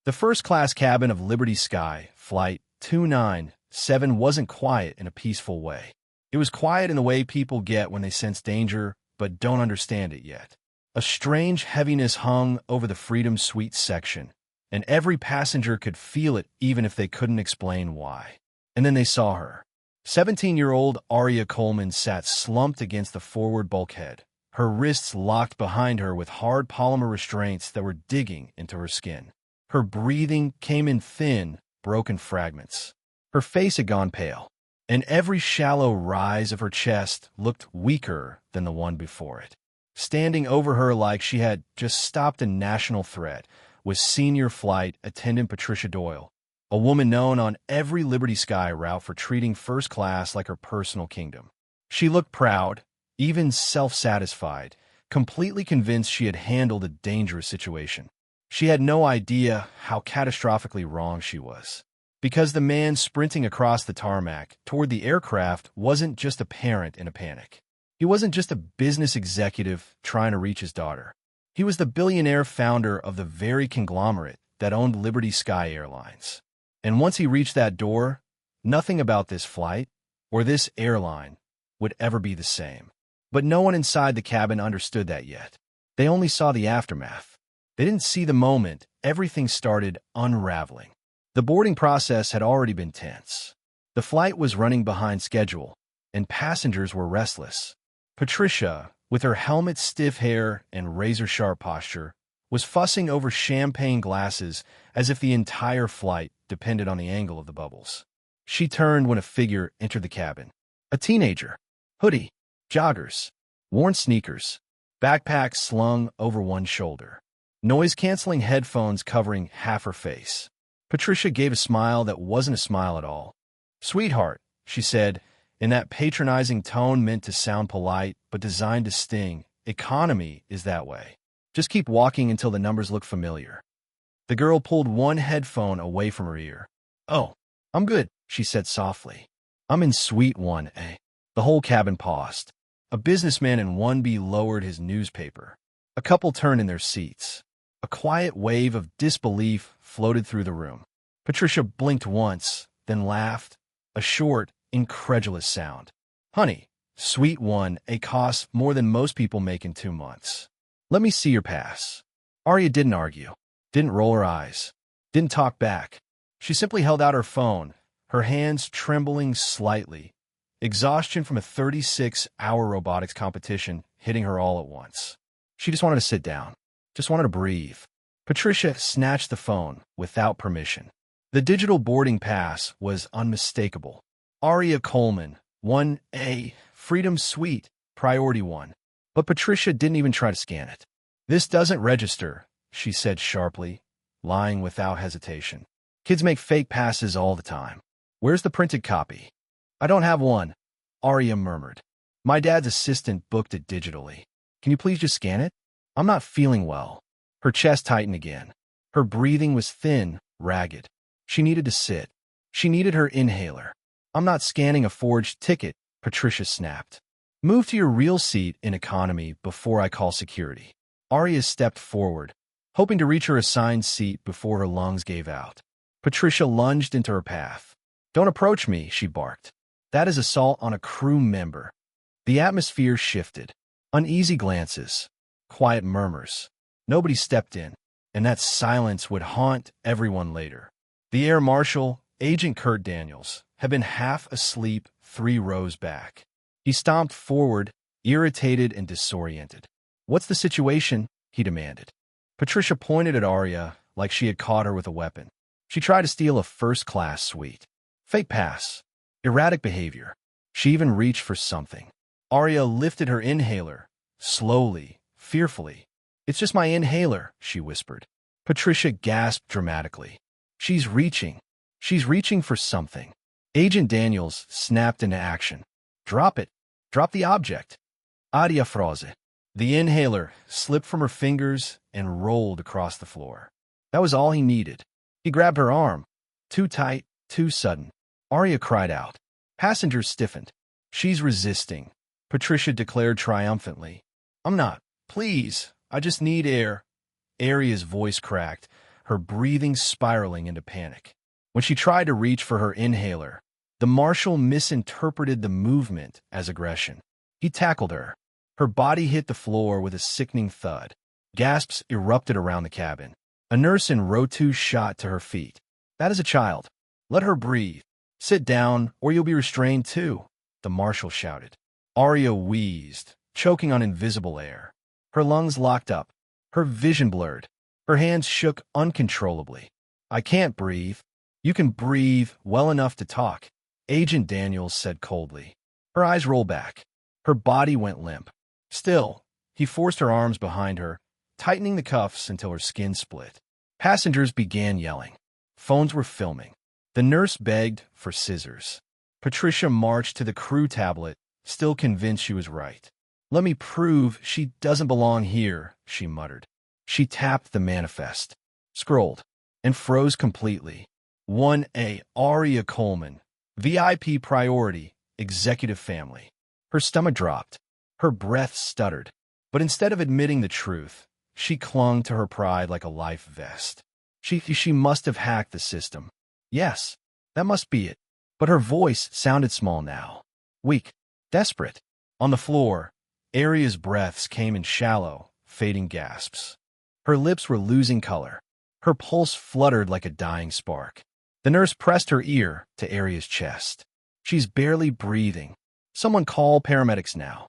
The first-class cabin of Liberty Sky, Flight 297, wasn't quiet in a peaceful way. It was quiet in the way people get when they sense danger but don't understand it yet. A strange heaviness hung over the Freedom Suite section, and every passenger could feel it even if they couldn't explain why. And then they saw her. 17-year-old Aria Coleman sat slumped against the forward bulkhead, her wrists locked behind her with hard polymer restraints that were digging into her skin. Her breathing came in thin, broken fragments. Her face had gone pale, and every shallow rise of her chest looked weaker than the one before it. Standing over her like she had just stopped a national threat was senior flight attendant Patricia Doyle, a woman known on every Liberty Sky route for treating first class like her personal kingdom. She looked proud, even self-satisfied, completely convinced she had handled a dangerous situation. She had no idea how catastrophically wrong she was, because the man sprinting across the tarmac toward the aircraft wasn't just a parent in a panic. He wasn't just a business executive trying to reach his daughter. He was the billionaire founder of the very conglomerate that owned Liberty Sky Airlines. And once he reached that door, nothing about this flight or this airline would ever be the same. But no one inside the cabin understood that yet. They only saw the aftermath. They didn't see the moment everything started unraveling. The boarding process had already been tense. The flight was running behind schedule, and passengers were restless. Patricia, with her helmet stiff hair and razor-sharp posture, was fussing over champagne glasses as if the entire flight depended on the angle of the bubbles. She turned when a figure entered the cabin. A teenager. Hoodie, joggers, worn sneakers, backpack slung over one shoulder. Noise-canceling headphones covering half her face. Patricia gave a smile that wasn't a smile at all. "Sweetheart," she said, in that patronizing tone meant to sound polite but designed to sting. "Economy is that way. Just keep walking until the numbers look familiar." The girl pulled one headphone away from her ear. "Oh, I'm good," she said softly. "I'm in Suite 1A. The whole cabin paused. A businessman in 1B lowered his newspaper. A couple turned in their seats. A quiet wave of disbelief floated through the room. Patricia blinked once, then laughed, a short, incredulous sound. "Honey, Suite 1A costs more than most people make in 2 months. Let me see your pass." Aria didn't argue, didn't roll her eyes, didn't talk back. She simply held out her phone, her hands trembling slightly, exhaustion from a 36-hour robotics competition hitting her all at once. She just wanted to sit down, just wanted to breathe. Patricia snatched the phone without permission. The digital boarding pass was unmistakable. Aria Coleman, 1A, Freedom Suite, Priority 1. But Patricia didn't even try to scan it. "This doesn't register," she said sharply, lying without hesitation. "Kids make fake passes all the time. Where's the printed copy?" "I don't have one," Aria murmured. "My dad's assistant booked it digitally. Can you please just scan it? I'm not feeling well." Her chest tightened again. Her breathing was thin, ragged. She needed to sit. She needed her inhaler. "I'm not scanning a forged ticket," Patricia snapped. "Move to your real seat in economy before I call security." Aria stepped forward, hoping to reach her assigned seat before her lungs gave out. Patricia lunged into her path. "Don't approach me," she barked. "That is assault on a crew member." The atmosphere shifted. Uneasy glances, quiet murmurs. Nobody stepped in, and that silence would haunt everyone later. The air marshal, Agent Kurt Daniels, had been half asleep 3 rows back. He stomped forward, irritated and disoriented. "What's the situation?" he demanded. Patricia pointed at Aria like she had caught her with a weapon. She tried to steal a first-class suite. Fake pass. Erratic behavior. She even reached for something. Aria lifted her inhaler, slowly, fearfully. "It's just my inhaler," she whispered. Patricia gasped dramatically. She's reaching for something." Agent Daniels snapped into action. "Drop it. Drop the object." Aria froze. The inhaler slipped from her fingers and rolled across the floor. That was all he needed. He grabbed her arm. Too tight, too sudden. Aria cried out. Passengers stiffened. "She's resisting," Patricia declared triumphantly. "I'm not. Please, I just need air." Aria's voice cracked, her breathing spiraling into panic. When she tried to reach for her inhaler, the marshal misinterpreted the movement as aggression. He tackled her. Her body hit the floor with a sickening thud. Gasps erupted around the cabin. A nurse in row 2 shot to her feet. "That is a child. Let her breathe. Sit down, or you'll be restrained too," the marshal shouted. Arya wheezed, choking on invisible air. Her lungs locked up. Her vision blurred. Her hands shook uncontrollably. "I can't breathe." "You can breathe well enough to talk," Agent Daniels said coldly. Her eyes rolled back. Her body went limp. Still, he forced her arms behind her, tightening the cuffs until her skin split. Passengers began yelling. Phones were filming. The nurse begged for scissors. Patricia marched to the crew tablet, still convinced she was right. "Let me prove she doesn't belong here," she muttered. She tapped the manifest, scrolled, and froze completely. 1A Arya Coleman, VIP priority, executive family. Her stomach dropped. Her breath stuttered. But instead of admitting the truth, she clung to her pride like a life vest. She must have hacked the system. Yes, that must be it. But her voice sounded small now. Weak, desperate. On the floor, Arya's breaths came in shallow, fading gasps. Her lips were losing color. Her pulse fluttered like a dying spark. The nurse pressed her ear to Arya's chest. "She's barely breathing. Someone call paramedics now."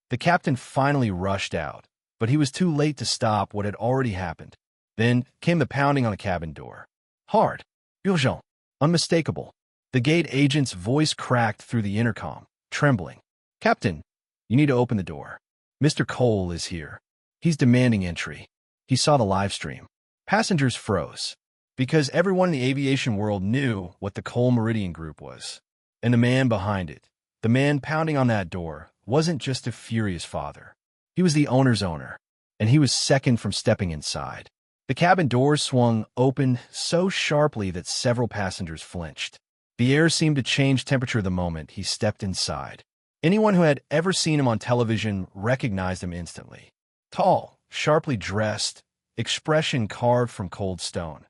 The captain finally rushed out, but he was too late to stop what had already happened. Then came the pounding on the cabin door. Hard, urgent, unmistakable. The gate agent's voice cracked through the intercom, trembling. "Captain, you need to open the door. Mr. Cole is here. He's demanding entry." He saw the live stream. Passengers froze, because everyone in the aviation world knew what the Cole Meridian Group was. And the man behind it, the man pounding on that door, wasn't just a furious father. He was the owner's owner, and he was second from stepping inside. The cabin doors swung open so sharply that several passengers flinched. The air seemed to change temperature the moment he stepped inside. Anyone who had ever seen him on television recognized him instantly. Tall, sharply dressed, expression carved from cold stone.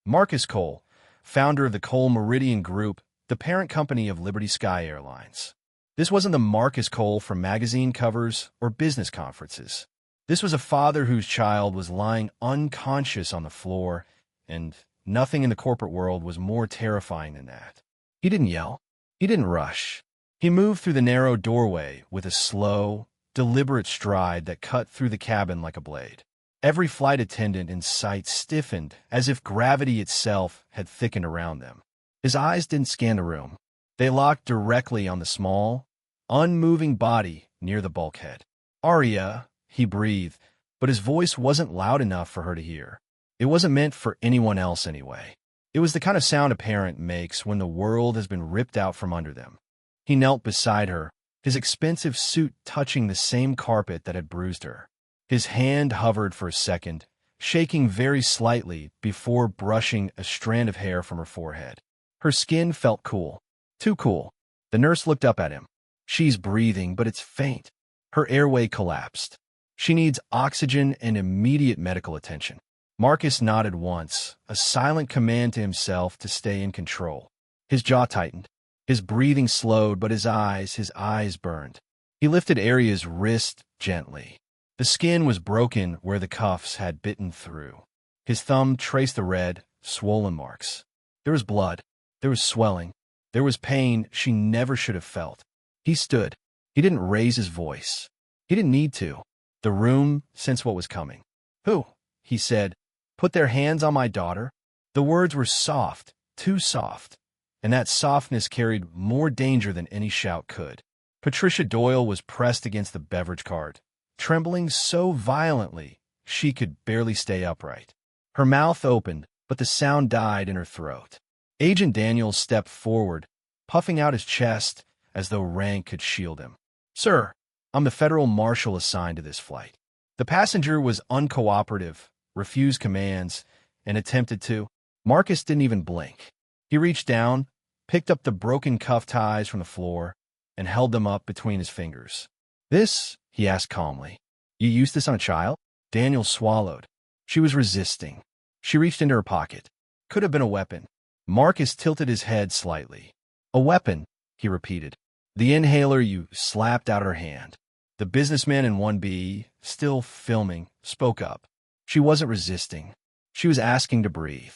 Marcus Cole, founder of the Cole Meridian Group, the parent company of Liberty Sky Airlines. This wasn't the Marcus Cole from magazine covers or business conferences. This was a father whose child was lying unconscious on the floor, and nothing in the corporate world was more terrifying than that. He didn't yell. He didn't rush. He moved through the narrow doorway with a slow, deliberate stride that cut through the cabin like a blade. Every flight attendant in sight stiffened as if gravity itself had thickened around them. His eyes didn't scan the room. They locked directly on the small, unmoving body near the bulkhead. "Arya," he breathed, but his voice wasn't loud enough for her to hear. It wasn't meant for anyone else anyway. It was the kind of sound a parent makes when the world has been ripped out from under them. He knelt beside her, his expensive suit touching the same carpet that had bruised her. His hand hovered for a second, shaking very slightly before brushing a strand of hair from her forehead. Her skin felt cool. Too cool. The nurse looked up at him. "She's breathing, but it's faint. Her airway collapsed. She needs oxygen and immediate medical attention." Marcus nodded once, a silent command to himself to stay in control. His jaw tightened. His breathing slowed, but his eyes burned. He lifted Arya's wrist gently. The skin was broken where the cuffs had bitten through. His thumb traced the red, swollen marks. There was blood. There was swelling. There was pain she never should have felt. He stood. He didn't raise his voice. He didn't need to. The room sensed what was coming. "Who?" he said. "Put their hands on my daughter?" The words were soft, too soft, and that softness carried more danger than any shout could. Patricia Doyle was pressed against the beverage cart, trembling so violently she could barely stay upright. Her mouth opened, but the sound died in her throat. Agent Daniels stepped forward, puffing out his chest as though rank could shield him. "Sir, I'm the federal marshal assigned to this flight." The passenger was uncooperative, refused commands, and attempted to. Marcus didn't even blink. He reached down, picked up the broken cuff ties from the floor, and held them up between his fingers. "This?" he asked calmly. "You used this on a child?" Daniel swallowed. She was resisting. She reached into her pocket. Could have been a weapon. Marcus tilted his head slightly. A weapon, he repeated. The inhaler you slapped out of her hand. The businessman in 1B, still filming, spoke up. She wasn't resisting. She was asking to breathe.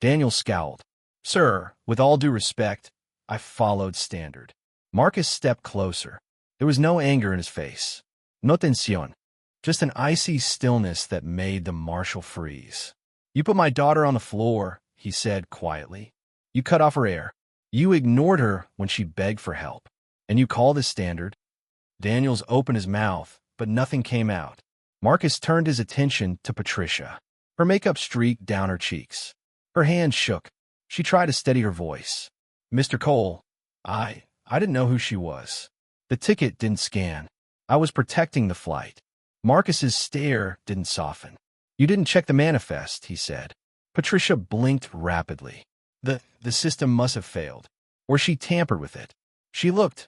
Daniel scowled. Sir, with all due respect, I followed standard. Marcus stepped closer. There was no anger in his face. No tensión. Just an icy stillness that made the marshal freeze. You put my daughter on the floor, he said quietly. You cut off her air. You ignored her when she begged for help. And you call this standard? Daniels opened his mouth, but nothing came out. Marcus turned his attention to Patricia. Her makeup streaked down her cheeks. Her hand shook. She tried to steady her voice. Mr. Cole, I didn't know who she was. The ticket didn't scan. I was protecting the flight. Marcus's stare didn't soften. You didn't check the manifest, he said. Patricia blinked rapidly. The system must have failed. Or she tampered with it. She looked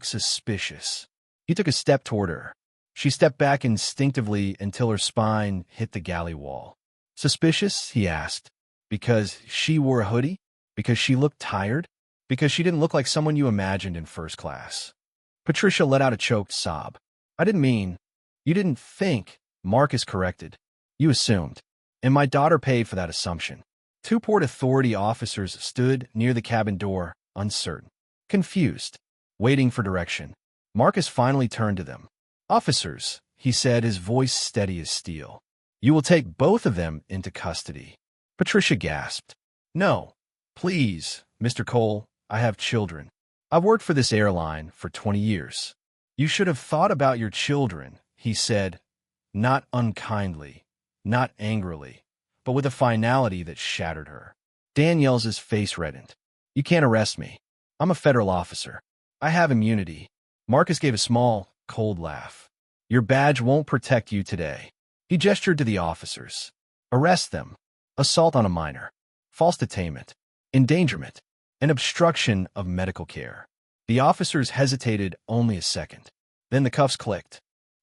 suspicious. He took a step toward her. She stepped back instinctively until her spine hit the galley wall. Suspicious? He asked. Because she wore a hoodie? Because she looked tired? Because she didn't look like someone you imagined in first class? Patricia let out a choked sob. I didn't mean. You didn't think, Marcus corrected. You assumed. And my daughter paid for that assumption. Two Port Authority officers stood near the cabin door, uncertain, confused, waiting for direction. Marcus finally turned to them. Officers, he said, his voice steady as steel. You will take both of them into custody. Patricia gasped. No, please, Mr. Cole, I have children. I've worked for this airline for 20 years. You should have thought about your children, he said, not unkindly, not angrily, but with a finality that shattered her. Danielle's face reddened. You can't arrest me. I'm a federal officer. I have immunity. Marcus gave a small, cold laugh. Your badge won't protect you today. He gestured to the officers. Arrest them. Assault on a minor. False detainment. Endangerment. And obstruction of medical care. The officers hesitated only a second. Then the cuffs clicked.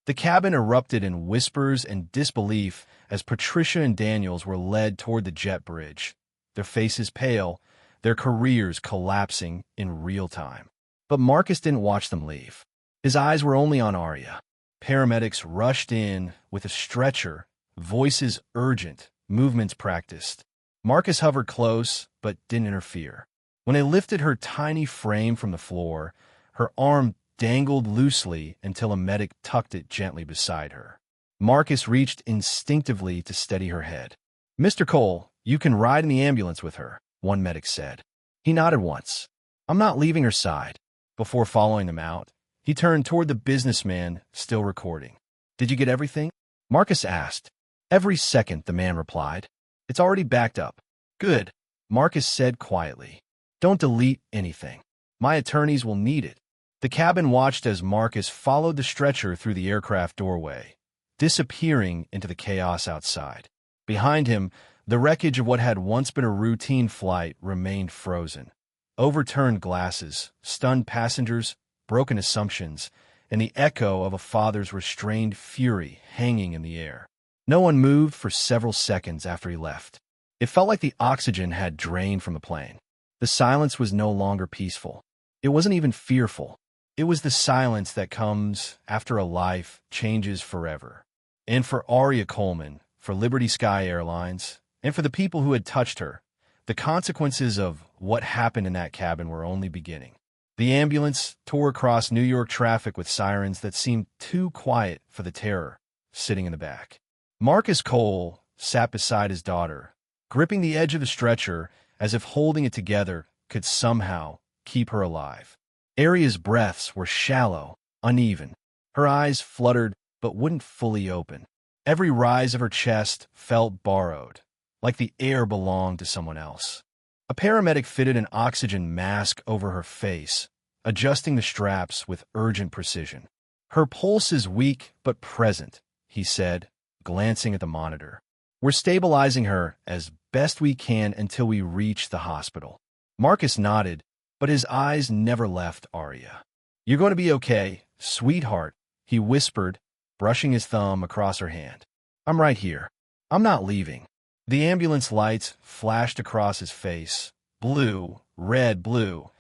The cabin erupted in whispers and disbelief as Patricia and Daniels were led toward the jet bridge, their faces pale, their careers collapsing in real time. But Marcus didn't watch them leave. His eyes were only on Arya. Paramedics rushed in with a stretcher, voices urgent, movements practiced. Marcus hovered close, but didn't interfere. When they lifted her tiny frame from the floor, her arm dangled loosely until a medic tucked it gently beside her. Marcus reached instinctively to steady her head. Mr. Cole, you can ride in the ambulance with her, one medic said. He nodded once. I'm not leaving her side. Before following them out, he turned toward the businessman, still recording. Did you get everything? Marcus asked. Every second, the man replied. It's already backed up. Good, Marcus said quietly. Don't delete anything. My attorneys will need it. The cabin watched as Marcus followed the stretcher through the aircraft doorway, disappearing into the chaos outside. Behind him, the wreckage of what had once been a routine flight remained frozen. Overturned glasses, stunned passengers, broken assumptions, and the echo of a father's restrained fury hanging in the air. No one moved for several seconds after he left. It felt like the oxygen had drained from the plane. The silence was no longer peaceful. It wasn't even fearful. It was the silence that comes after a life changes forever. And for Arya Coleman, for Liberty Sky Airlines, and for the people who had touched her, the consequences of what happened in that cabin were only beginning. The ambulance tore across New York traffic with sirens that seemed too quiet for the terror sitting in the back. Marcus Cole sat beside his daughter, gripping the edge of the stretcher as if holding it together could somehow keep her alive. Arya's breaths were shallow, uneven. Her eyes fluttered but wouldn't fully open. Every rise of her chest felt borrowed, like the air belonged to someone else. A paramedic fitted an oxygen mask over her face, adjusting the straps with urgent precision. Her pulse is weak but present, he said, glancing at the monitor. We're stabilizing her as best we can until we reach the hospital. Marcus nodded, but his eyes never left Arya. You're going to be okay, sweetheart, he whispered, brushing his thumb across her hand. I'm right here. I'm not leaving. The ambulance lights flashed across his face, blue, red, blue,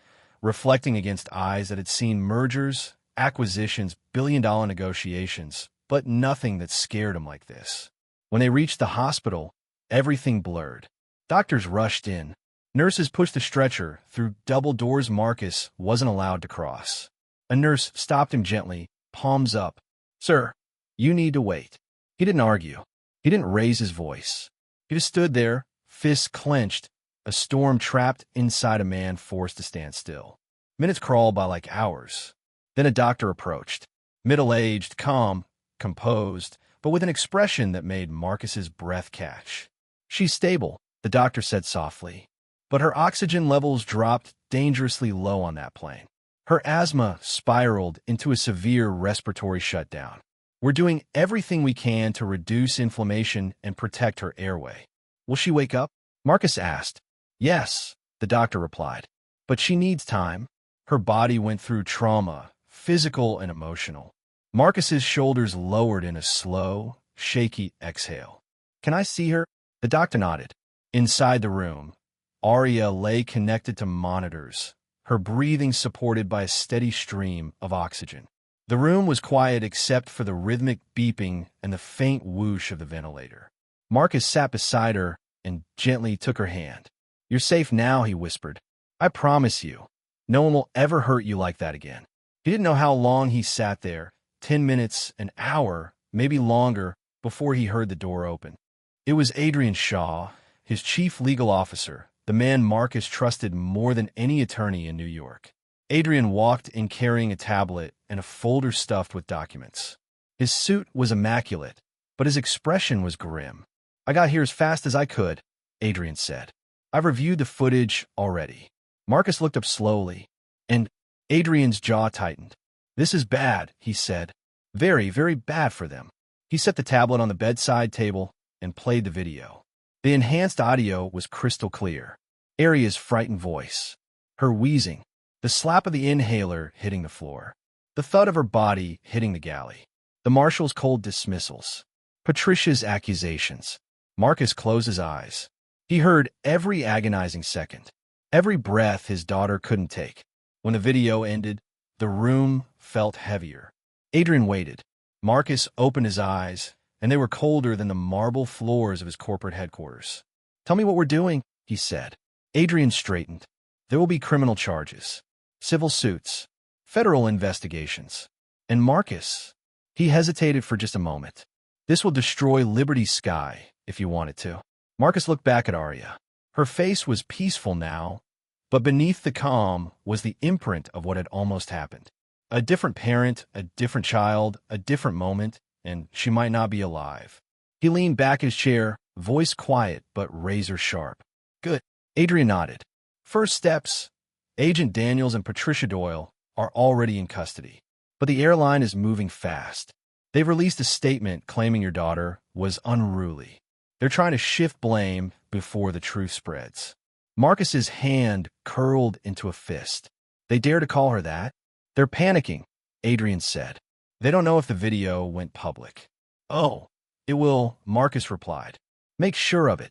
reflecting against eyes that had seen mergers, acquisitions, billion-dollar negotiations, but nothing that scared him like this. When they reached the hospital, everything blurred. Doctors rushed in. Nurses pushed the stretcher through double doors Marcus wasn't allowed to cross. A nurse stopped him gently, palms up. "Sir, you need to wait." He didn't argue. He didn't raise his voice. He just stood there, fists clenched, a storm trapped inside a man forced to stand still. Minutes crawled by like hours. Then a doctor approached. Middle-aged, calm, composed, but with an expression that made Marcus's breath catch. "She's stable," the doctor said softly. But her oxygen levels dropped dangerously low on that plane. Her asthma spiraled into a severe respiratory shutdown. "We're doing everything we can to reduce inflammation and protect her airway." "Will she wake up?" Marcus asked. "Yes," the doctor replied. "But she needs time." Her body went through trauma, physical and emotional. Marcus's shoulders lowered in a slow, shaky exhale. "Can I see her?" The doctor nodded. Inside the room, Arya lay connected to monitors, her breathing supported by a steady stream of oxygen. The room was quiet except for the rhythmic beeping and the faint whoosh of the ventilator. Marcus sat beside her and gently took her hand. "You're safe now," he whispered. "I promise you, no one will ever hurt you like that again." He didn't know how long he sat there, 10 minutes, an hour, maybe longer, before he heard the door open. It was Adrian Shaw, his chief legal officer, the man Marcus trusted more than any attorney in New York. Adrian walked in carrying a tablet and a folder stuffed with documents. His suit was immaculate, but his expression was grim. "I got here as fast as I could," Adrian said. "I've reviewed the footage already." Marcus looked up slowly, and Adrian's jaw tightened. "This is bad," he said. "Very, very bad for them." He set the tablet on the bedside table and played the video. The enhanced audio was crystal clear. Arya's frightened voice, her wheezing, the slap of the inhaler hitting the floor, the thud of her body hitting the galley, the marshal's cold dismissals, Patricia's accusations. Marcus closed his eyes. He heard every agonizing second, every breath his daughter couldn't take. When the video ended, the room felt heavier. Adrian waited. Marcus opened his eyes, and they were colder than the marble floors of his corporate headquarters. "Tell me what we're doing," he said. Adrian straightened. "There will be criminal charges, civil suits, federal investigations." And Marcus, he hesitated for just a moment. "This will destroy Liberty's sky, if you want it to." Marcus looked back at Arya. Her face was peaceful now, but beneath the calm was the imprint of what had almost happened. A different parent, a different child, a different moment, and she might not be alive. He leaned back in his chair, voice quiet but razor sharp. "Good." Adrian nodded. "First steps. Agent Daniels and Patricia Doyle are already in custody. But the airline is moving fast. They've released a statement claiming your daughter was unruly. They're trying to shift blame before the truth spreads." Marcus's hand curled into a fist. "They dare to call her that?" "They're panicking," Adrian said. "They don't know if the video went public." "Oh, it will," Marcus replied. "Make sure of it."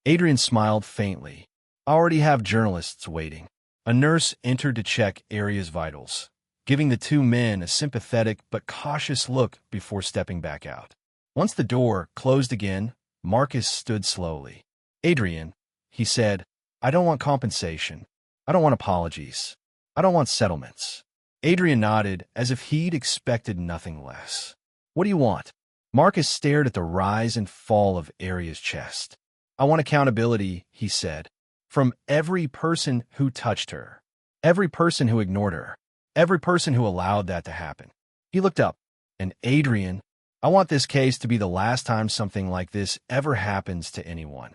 Adrian smiled faintly. "I already have journalists waiting." A nurse entered to check Arya's vitals, giving the two men a sympathetic but cautious look before stepping back out. Once the door closed again, Marcus stood slowly. "Adrian," he said, "I don't want compensation. I don't want apologies. I don't want settlements." Adrian nodded as if he'd expected nothing less. "What do you want?" Marcus stared at the rise and fall of Arya's chest. "I want accountability," he said, "from every person who touched her, every person who ignored her, every person who allowed that to happen." He looked up, and "Adrian, I want this case to be the last time something like this ever happens to anyone."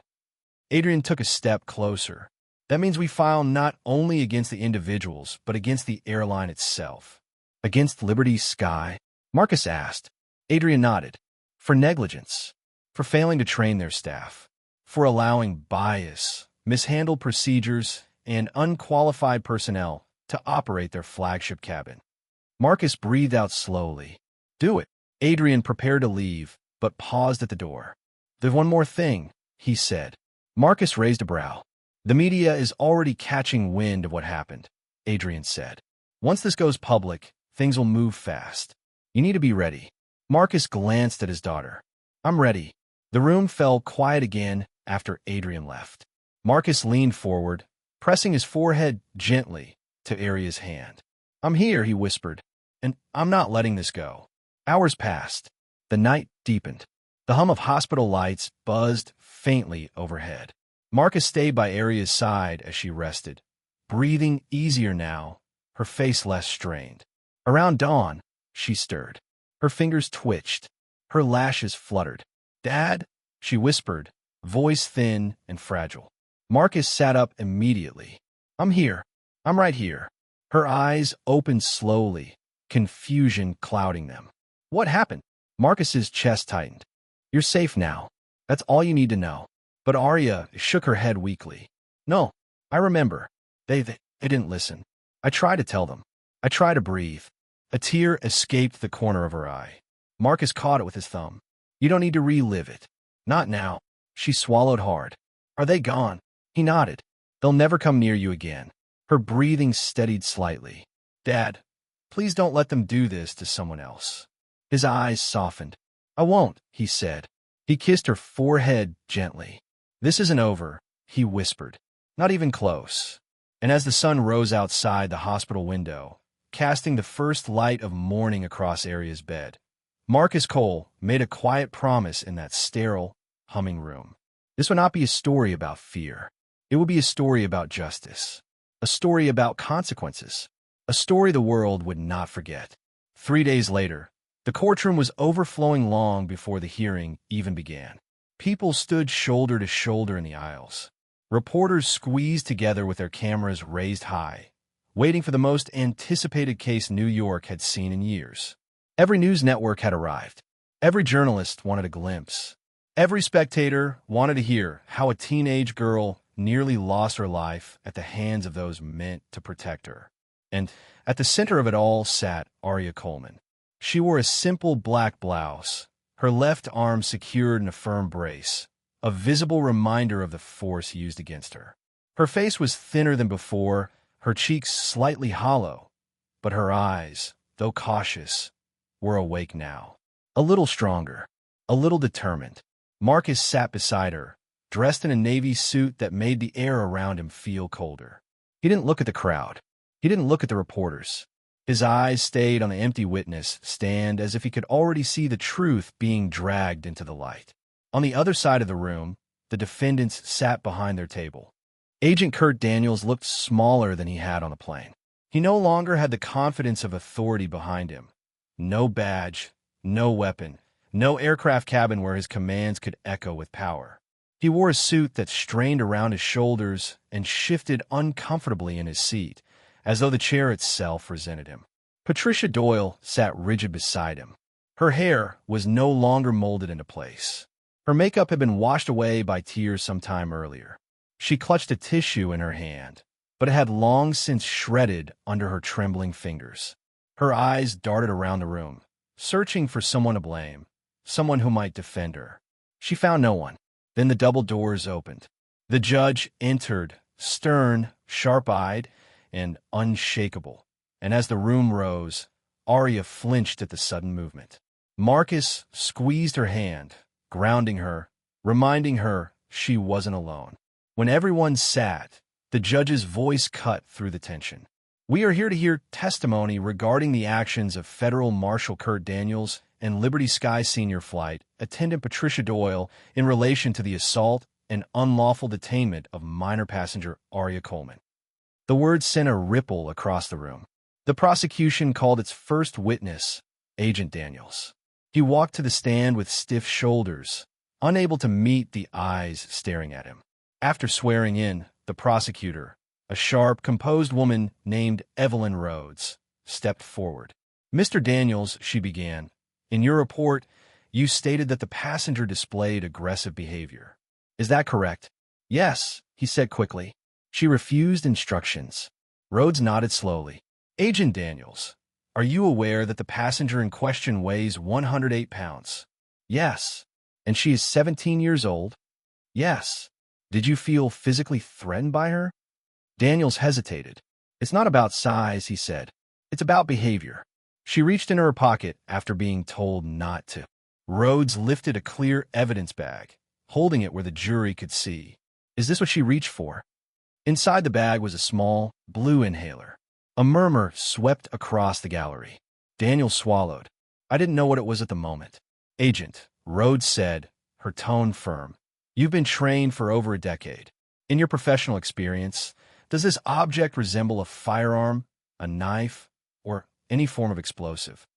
Adrian took a step closer. "That means we file not only against the individuals, but against the airline itself." "Against Liberty's sky?" Marcus asked. Adrian nodded. "For negligence, for failing to train their staff, for allowing bias, mishandled procedures, and unqualified personnel to operate their flagship cabin." Marcus breathed out slowly. "Do it." Adrian prepared to leave, but paused at the door. "There's one more thing," he said. Marcus raised a brow. The media is already catching wind of what happened, Adrian said. Once this goes public, things will move fast. You need to be ready. Marcus glanced at his daughter. I'm ready. The room fell quiet again after Adrian left. Marcus leaned forward, pressing his forehead gently to Aria's hand. I'm here, he whispered, and I'm not letting this go. Hours passed. The night deepened. The hum of hospital lights buzzed faintly overhead. Marcus stayed by Aria's side as she rested, breathing easier now, her face less strained. Around dawn, she stirred. Her fingers twitched. Her lashes fluttered. Dad, she whispered, voice thin and fragile. Marcus sat up immediately. I'm here. I'm right here. Her eyes opened slowly, confusion clouding them. What happened? Marcus's chest tightened. You're safe now. That's all you need to know. But Aria shook her head weakly. No, I remember. They didn't listen. I tried to tell them. I tried to breathe. A tear escaped the corner of her eye. Marcus caught it with his thumb. You don't need to relive it. Not now. She swallowed hard. Are they gone? He nodded. They'll never come near you again. Her breathing steadied slightly. Dad, please don't let them do this to someone else. His eyes softened. I won't, he said. He kissed her forehead gently. This isn't over, he whispered. Not even close. And as the sun rose outside the hospital window, casting the first light of morning across Aria's bed, Marcus Cole made a quiet promise in that sterile, humming room. This would not be a story about fear. It would be a story about justice. A story about consequences. A story the world would not forget. 3 days later, the courtroom was overflowing long before the hearing even began. People stood shoulder to shoulder in the aisles. Reporters squeezed together with their cameras raised high, waiting for the most anticipated case New York had seen in years. Every news network had arrived. Every journalist wanted a glimpse. Every spectator wanted to hear how a teenage girl nearly lost her life at the hands of those meant to protect her. And at the center of it all sat Aria Coleman. She wore a simple black blouse, her left arm secured in a firm brace, a visible reminder of the force used against her. Her face was thinner than before, her cheeks slightly hollow, but her eyes, though cautious, were awake now. A little stronger, a little determined. Marcus sat beside her, dressed in a navy suit that made the air around him feel colder. He didn't look at the crowd. He didn't look at the reporters. His eyes stayed on the empty witness stand as if he could already see the truth being dragged into the light. On the other side of the room, the defendants sat behind their table. Agent Kurt Daniels looked smaller than he had on the plane. He no longer had the confidence of authority behind him. No badge, no weapon, no aircraft cabin where his commands could echo with power. He wore a suit that strained around his shoulders and shifted uncomfortably in his seat, as though the chair itself resented him. Patricia Doyle sat rigid beside him. Her hair was no longer molded into place. Her makeup had been washed away by tears some time earlier. She clutched a tissue in her hand, but it had long since shredded under her trembling fingers. Her eyes darted around the room, searching for someone to blame, someone who might defend her. She found no one. Then the double doors opened. The judge entered, stern, sharp-eyed, and unshakable. And as the room rose, Aria flinched at the sudden movement. Marcus squeezed her hand, grounding her, reminding her she wasn't alone. When everyone sat, the judge's voice cut through the tension. We are here to hear testimony regarding the actions of Federal Marshal Kurt Daniels and Liberty Sky Senior Flight Attendant Patricia Doyle in relation to the assault and unlawful detainment of minor passenger Aria Coleman. The words sent a ripple across the room. The prosecution called its first witness, Agent Daniels. He walked to the stand with stiff shoulders, unable to meet the eyes staring at him. After swearing in, the prosecutor, a sharp, composed woman named Evelyn Rhodes, stepped forward. Mr. Daniels, she began, in your report, you stated that the passenger displayed aggressive behavior. Is that correct? Yes, he said quickly. She refused instructions. Rhodes nodded slowly. Agent Daniels, are you aware that the passenger in question weighs 108 pounds? Yes. And she is 17 years old? Yes. Did you feel physically threatened by her? Daniels hesitated. It's not about size, he said. It's about behavior. She reached into her pocket after being told not to. Rhodes lifted a clear evidence bag, holding it where the jury could see. Is this what she reached for? Inside the bag was a small, blue inhaler. A murmur swept across the gallery. Daniel swallowed. I didn't know what it was at the moment. Agent, Rhodes said, her tone firm. You've been trained for over a decade. In your professional experience, does this object resemble a firearm, a knife, or any form of explosive?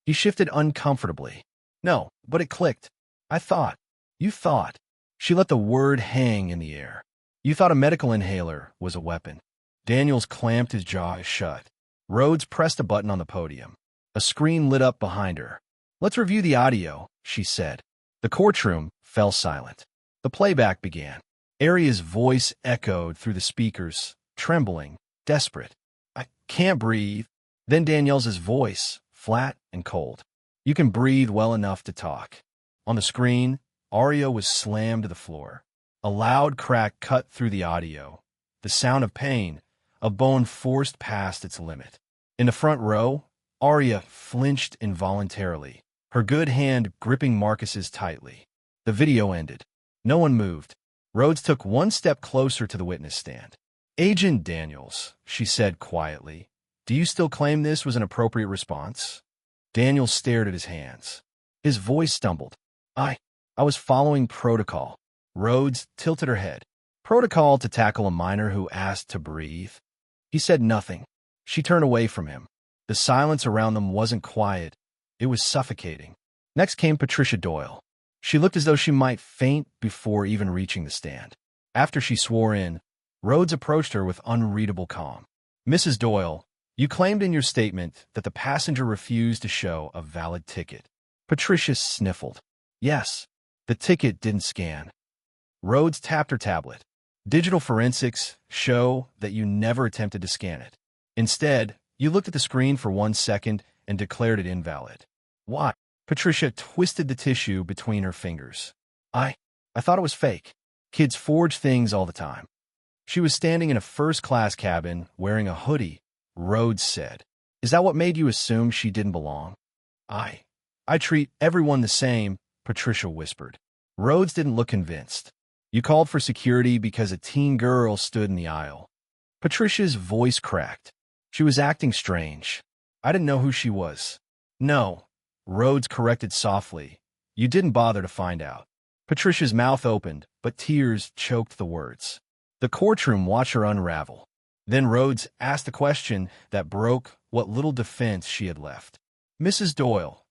He shifted uncomfortably. No, but it clicked. I thought. You thought. She let the word hang in the air. You thought a medical inhaler was a weapon. Daniels clamped his jaw shut. Rhodes pressed a button on the podium. A screen lit up behind her. Let's review the audio, she said. The courtroom fell silent. The playback began. Aria's voice echoed through the speakers, trembling, desperate. I can't breathe. Then Danielle's voice, flat and cold. You can breathe well enough to talk. On the screen, Aria was slammed to the floor. A loud crack cut through the audio. The sound of pain, a bone forced past its limit. In the front row, Aria flinched involuntarily, her good hand gripping Marcus's tightly. The video ended. No one moved. Rhodes took one step closer to the witness stand. Agent Daniels, she said quietly, do you still claim this was an appropriate response? Daniels stared at his hands. His voice stumbled. I was following protocol. Rhodes tilted her head. Protocol to tackle a minor who asked to breathe? He said nothing. She turned away from him. The silence around them wasn't quiet. It was suffocating. Next came Patricia Doyle. She looked as though she might faint before even reaching the stand. After she swore in, Rhodes approached her with unreadable calm. Mrs. Doyle, you claimed in your statement that the passenger refused to show a valid ticket. Patricia sniffled. Yes, the ticket didn't scan. Rhodes tapped her tablet. Digital forensics show that you never attempted to scan it. Instead, you looked at the screen for 1 second and declared it invalid. Why? Patricia twisted the tissue between her fingers. I thought it was fake. Kids forge things all the time. She was standing in a first-class cabin wearing a hoodie, Rhodes said. Is that what made you assume she didn't belong? I treat everyone the same, Patricia whispered. Rhodes didn't look convinced. You called for security because a teen girl stood in the aisle. Patricia's voice cracked. She was acting strange. I didn't know who she was. No, Rhodes corrected softly. You didn't bother to find out. Patricia's mouth opened, but tears choked the words. The courtroom watched her unravel. Then Rhodes asked a question that broke what little defense she had left. Mrs. Doyle,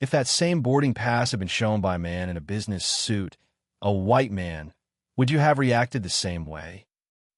if that same boarding pass had been shown by a man in a business suit, a white man, would you have reacted the same way?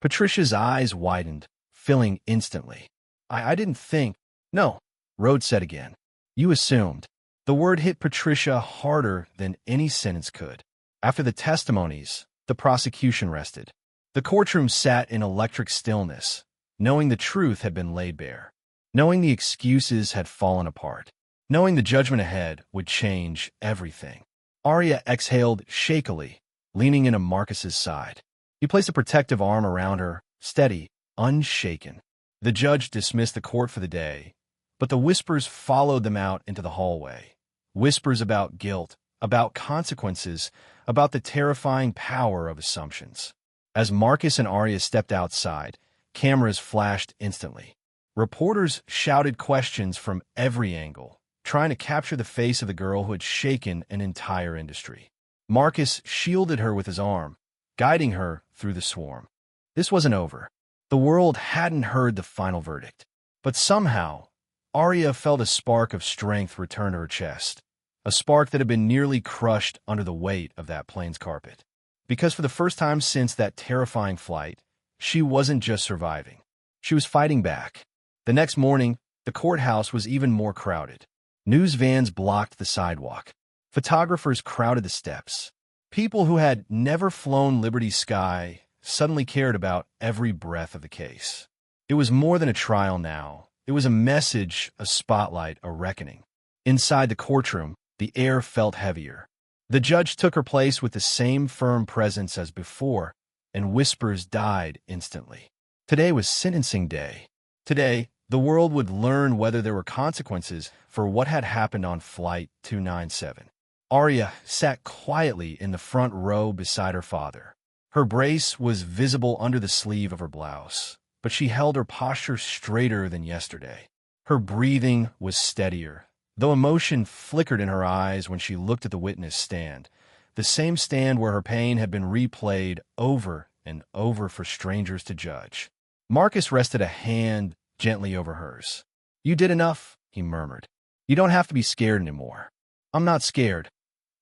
Patricia's eyes widened, filling instantly. I didn't think. No, Rhodes said again. You assumed. The word hit Patricia harder than any sentence could. After the testimonies, the prosecution rested. The courtroom sat in electric stillness, knowing the truth had been laid bare, knowing the excuses had fallen apart, knowing the judgment ahead would change everything. Aria exhaled shakily, leaning into Marcus's side. He placed a protective arm around her, steady, unshaken. The judge dismissed the court for the day, but the whispers followed them out into the hallway. Whispers about guilt, about consequences, about the terrifying power of assumptions. As Marcus and Aria stepped outside, cameras flashed instantly. Reporters shouted questions from every angle, trying to capture the face of the girl who had shaken an entire industry. Marcus shielded her with his arm, guiding her through the swarm. This wasn't over. The world hadn't heard the final verdict. But somehow, Aria felt a spark of strength return to her chest, a spark that had been nearly crushed under the weight of that plane's carpet. Because for the first time since that terrifying flight, she wasn't just surviving. She was fighting back. The next morning, the courthouse was even more crowded. News vans blocked the sidewalk. Photographers crowded the steps. People who had never flown Liberty's sky suddenly cared about every breath of the case. It was more than a trial now. It was a message, a spotlight, a reckoning. Inside the courtroom, the air felt heavier. The judge took her place with the same firm presence as before, and whispers died instantly. Today was sentencing day. Today, the world would learn whether there were consequences for what had happened on Flight 297. Arya sat quietly in the front row beside her father. Her brace was visible under the sleeve of her blouse, but she held her posture straighter than yesterday. Her breathing was steadier, though emotion flickered in her eyes when she looked at the witness stand, the same stand where her pain had been replayed over and over for strangers to judge. Marcus rested a hand gently over hers. "You did enough," he murmured. "You don't have to be scared anymore." "I'm not scared,"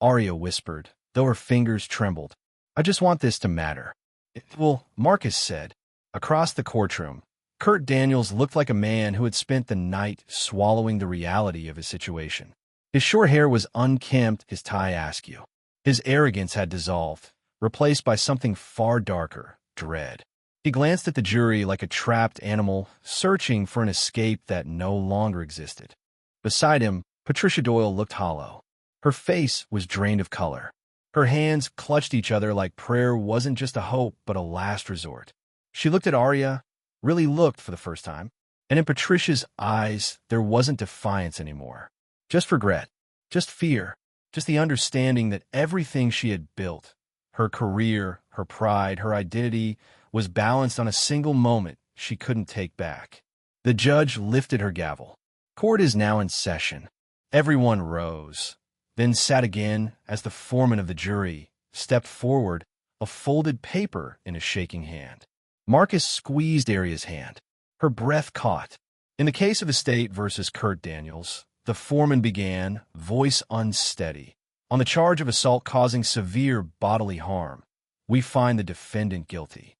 Arya whispered, though her fingers trembled. "I just want this to matter." "It will," Marcus said. Across the courtroom, Kurt Daniels looked like a man who had spent the night swallowing the reality of his situation. His short hair was unkempt, his tie askew. His arrogance had dissolved, replaced by something far darker, dread. He glanced at the jury like a trapped animal, searching for an escape that no longer existed. Beside him, Patricia Doyle looked hollow. Her face was drained of color. Her hands clutched each other like prayer wasn't just a hope, but a last resort. She looked at Arya, really looked for the first time, and in Patricia's eyes, there wasn't defiance anymore. Just regret, just fear, just the understanding that everything she had built, her career, her pride, her identity, was balanced on a single moment she couldn't take back. The judge lifted her gavel. Court is now in session. Everyone rose, then sat again as the foreman of the jury stepped forward, a folded paper in a shaking hand. Marcus squeezed Arya's hand. Her breath caught. In the case of the state versus Kurt Daniels, the foreman began, voice unsteady. On the charge of assault causing severe bodily harm, we find the defendant guilty.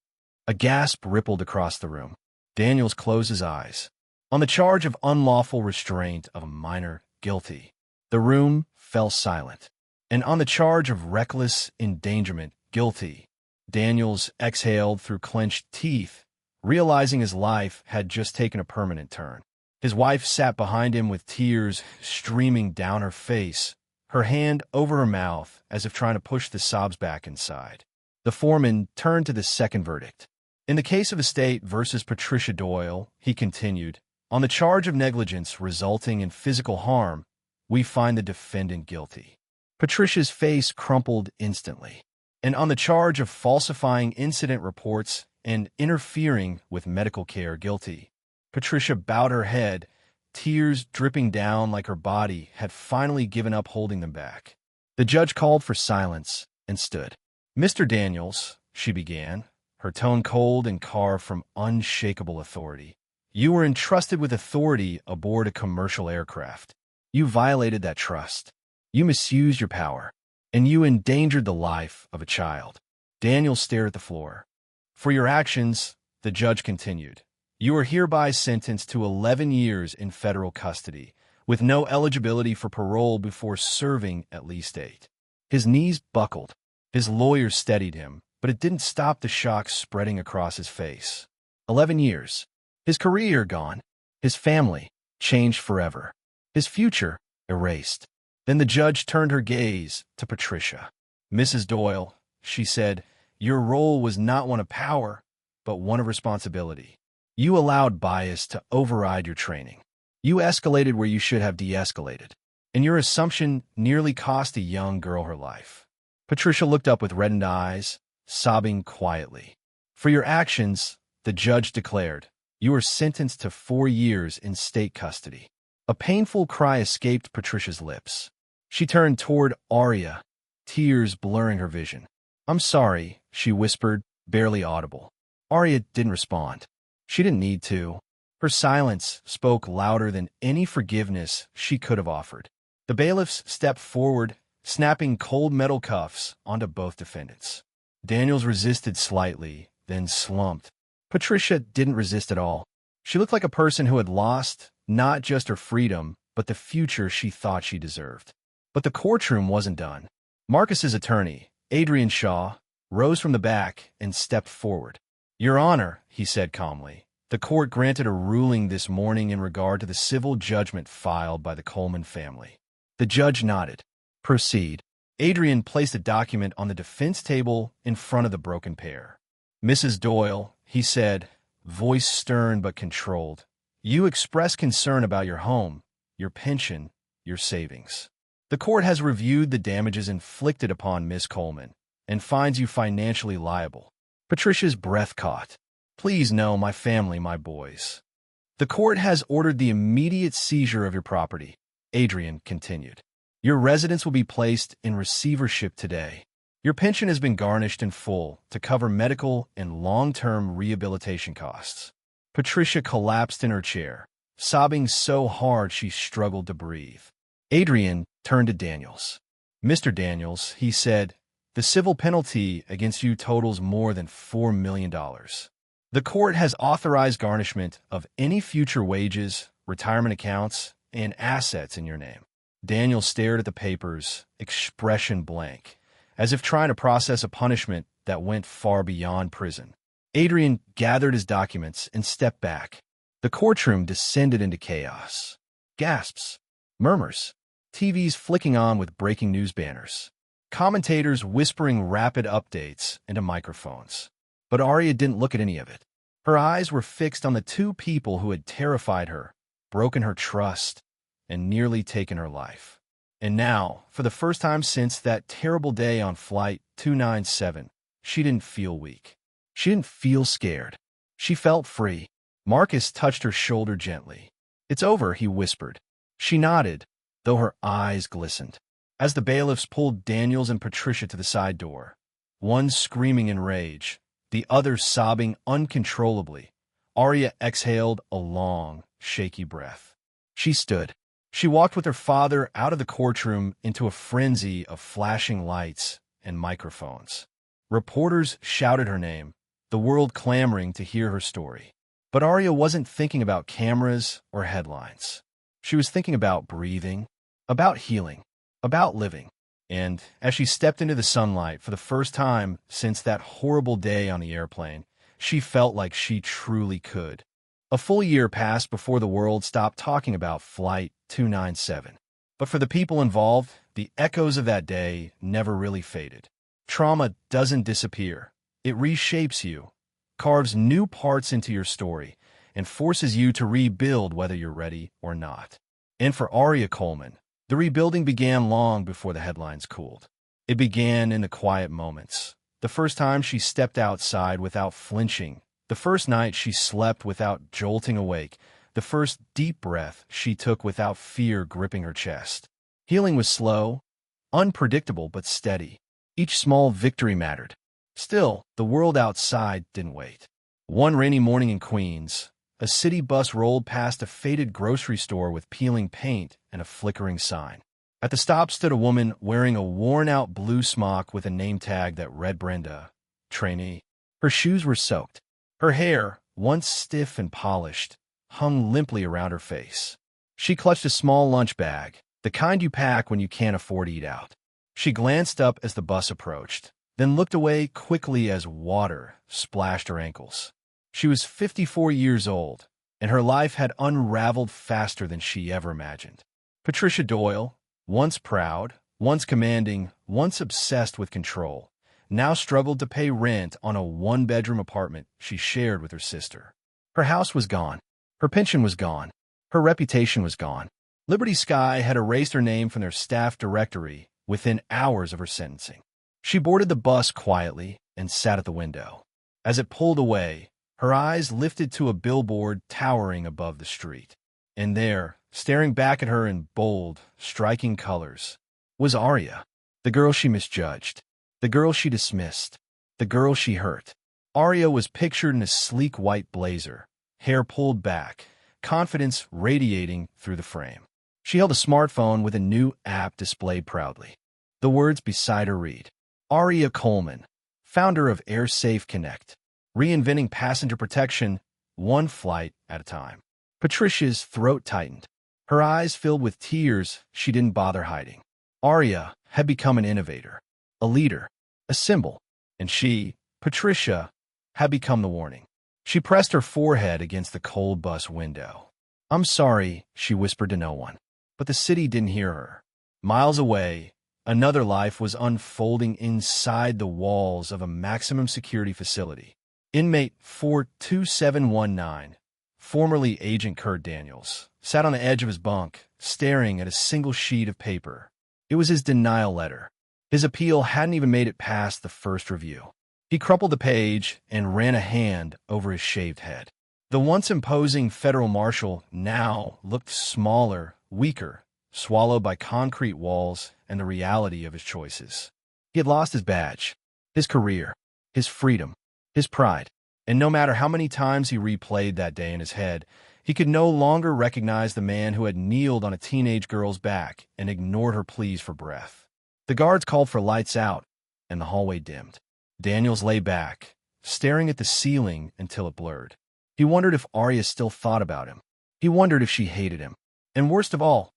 A gasp rippled across the room. Daniels closed his eyes. On the charge of unlawful restraint of a minor, guilty. The room fell silent. And on the charge of reckless endangerment, guilty. Daniels exhaled through clenched teeth, realizing his life had just taken a permanent turn. His wife sat behind him with tears streaming down her face, her hand over her mouth as if trying to push the sobs back inside. The foreman turned to the second verdict. In the case of the state versus Patricia Doyle, he continued, on the charge of negligence resulting in physical harm, we find the defendant guilty. Patricia's face crumpled instantly. And on the charge of falsifying incident reports and interfering with medical care, guilty. Patricia bowed her head, tears dripping down like her body had finally given up holding them back. The judge called for silence and stood. "Mr. Daniels," she began, her tone cold and carved from unshakable authority. "You were entrusted with authority aboard a commercial aircraft. You violated that trust. You misused your power. And you endangered the life of a child." Daniels stared at the floor. "For your actions," the judge continued, "you are hereby sentenced to 11 years in federal custody, with no eligibility for parole before serving at least 8. His knees buckled. His lawyer steadied him, but it didn't stop the shock spreading across his face. 11 years. His career gone. His family changed forever. His future erased. Then the judge turned her gaze to Patricia. "Mrs. Doyle," she said, "your role was not one of power, but one of responsibility. You allowed bias to override your training. You escalated where you should have de-escalated. And your assumption nearly cost a young girl her life." Patricia looked up with reddened eyes, sobbing quietly. "For your actions," the judge declared, "you are sentenced to 4 years in state custody." A painful cry escaped Patricia's lips. She turned toward Arya, tears blurring her vision. "I'm sorry," she whispered, barely audible. Arya didn't respond. She didn't need to. Her silence spoke louder than any forgiveness she could have offered. The bailiffs stepped forward, snapping cold metal cuffs onto both defendants. Daniels resisted slightly, then slumped. Patricia didn't resist at all. She looked like a person who had lost not just her freedom, but the future she thought she deserved. But the courtroom wasn't done. Marcus's attorney, Adrian Shaw, rose from the back and stepped forward. "Your Honor," he said calmly, "the court granted a ruling this morning in regard to the civil judgment filed by the Coleman family." The judge nodded. "Proceed." Adrian placed a document on the defense table in front of the broken pair. "Mrs. Doyle," he said, voice stern but controlled, "you express concern about your home, your pension, your savings. The court has reviewed the damages inflicted upon Miss Coleman and finds you financially liable." Patricia's breath caught. "Please know my family, my boys." "The court has ordered the immediate seizure of your property," Adrian continued. "Your residence will be placed in receivership today. Your pension has been garnished in full to cover medical and long-term rehabilitation costs." Patricia collapsed in her chair, sobbing so hard she struggled to breathe. Adrian turned to Daniels. "Mr. Daniels," he said, "the civil penalty against you totals more than $4 million. The court has authorized garnishment of any future wages, retirement accounts, and assets in your name." Daniel stared at the papers, expression blank, as if trying to process a punishment that went far beyond prison. Adrian gathered his documents and stepped back. The courtroom descended into chaos. Gasps, murmurs, TVs flicking on with breaking news banners, commentators whispering rapid updates into microphones. But Arya didn't look at any of it. Her eyes were fixed on the two people who had terrified her, broken her trust, and nearly taken her life. And now, for the first time since that terrible day on Flight 297, she didn't feel weak. She didn't feel scared. She felt free. Marcus touched her shoulder gently. "It's over," he whispered. She nodded, though her eyes glistened. As the bailiffs pulled Daniels and Patricia to the side door, one screaming in rage, the other sobbing uncontrollably, Arya exhaled a long, shaky breath. She stood. She walked with her father out of the courtroom into a frenzy of flashing lights and microphones. Reporters shouted her name, the world clamoring to hear her story. But Arya wasn't thinking about cameras or headlines. She was thinking about breathing, about healing, about living. And as she stepped into the sunlight for the first time since that horrible day on the airplane, she felt like she truly could. A full year passed before the world stopped talking about Flight 297. But for the people involved, the echoes of that day never really faded. Trauma doesn't disappear. It reshapes you, carves new parts into your story, and forces you to rebuild whether you're ready or not. And for Arya Coleman, the rebuilding began long before the headlines cooled. It began in the quiet moments. The first time she stepped outside without flinching, the first night she slept without jolting awake, the first deep breath she took without fear gripping her chest. Healing was slow, unpredictable but steady. Each small victory mattered. Still, the world outside didn't wait. One rainy morning in Queens, a city bus rolled past a faded grocery store with peeling paint and a flickering sign. At the stop stood a woman wearing a worn-out blue smock with a name tag that read Brenda, trainee. Her shoes were soaked. Her hair, once stiff and polished, hung limply around her face. She clutched a small lunch bag, the kind you pack when you can't afford to eat out. She glanced up as the bus approached, then looked away quickly as water splashed her ankles. She was 54 years old, and her life had unraveled faster than she ever imagined. Patricia Doyle, once proud, once commanding, once obsessed with control, now struggled to pay rent on a one-bedroom apartment she shared with her sister. Her house was gone. Her pension was gone. Her reputation was gone. Liberty Sky had erased her name from their staff directory within hours of her sentencing. She boarded the bus quietly and sat at the window. As it pulled away, her eyes lifted to a billboard towering above the street. And there, staring back at her in bold, striking colors, was Arya, the girl she misjudged, the girl she dismissed, the girl she hurt. Arya was pictured in a sleek white blazer, hair pulled back, confidence radiating through the frame. She held a smartphone with a new app displayed proudly. The words beside her read, Arya Coleman, founder of AirSafe Connect, reinventing passenger protection one flight at a time. Patricia's throat tightened. Her eyes filled with tears she didn't bother hiding. Arya had become an innovator, a leader, a symbol, and she, Patricia, had become the warning. She pressed her forehead against the cold bus window. "I'm sorry," she whispered to no one. But the city didn't hear her. Miles away, Another life was unfolding inside the walls of a maximum security facility. Inmate 42719, formerly Agent Kurt Daniels, sat on the edge of his bunk, staring at a single sheet of paper. It was his denial letter. His appeal hadn't even made it past the first review. He crumpled the page and ran a hand over his shaved head. The once imposing federal marshal now looked smaller, weaker, swallowed by concrete walls and the reality of his choices. He had lost his badge, his career, his freedom, his pride, and no matter how many times he replayed that day in his head, he could no longer recognize the man who had kneeled on a teenage girl's back and ignored her pleas for breath. The guards called for lights out, and the hallway dimmed. Daniels lay back, staring at the ceiling until it blurred. He wondered if Arya still thought about him. He wondered if she hated him. And worst of all,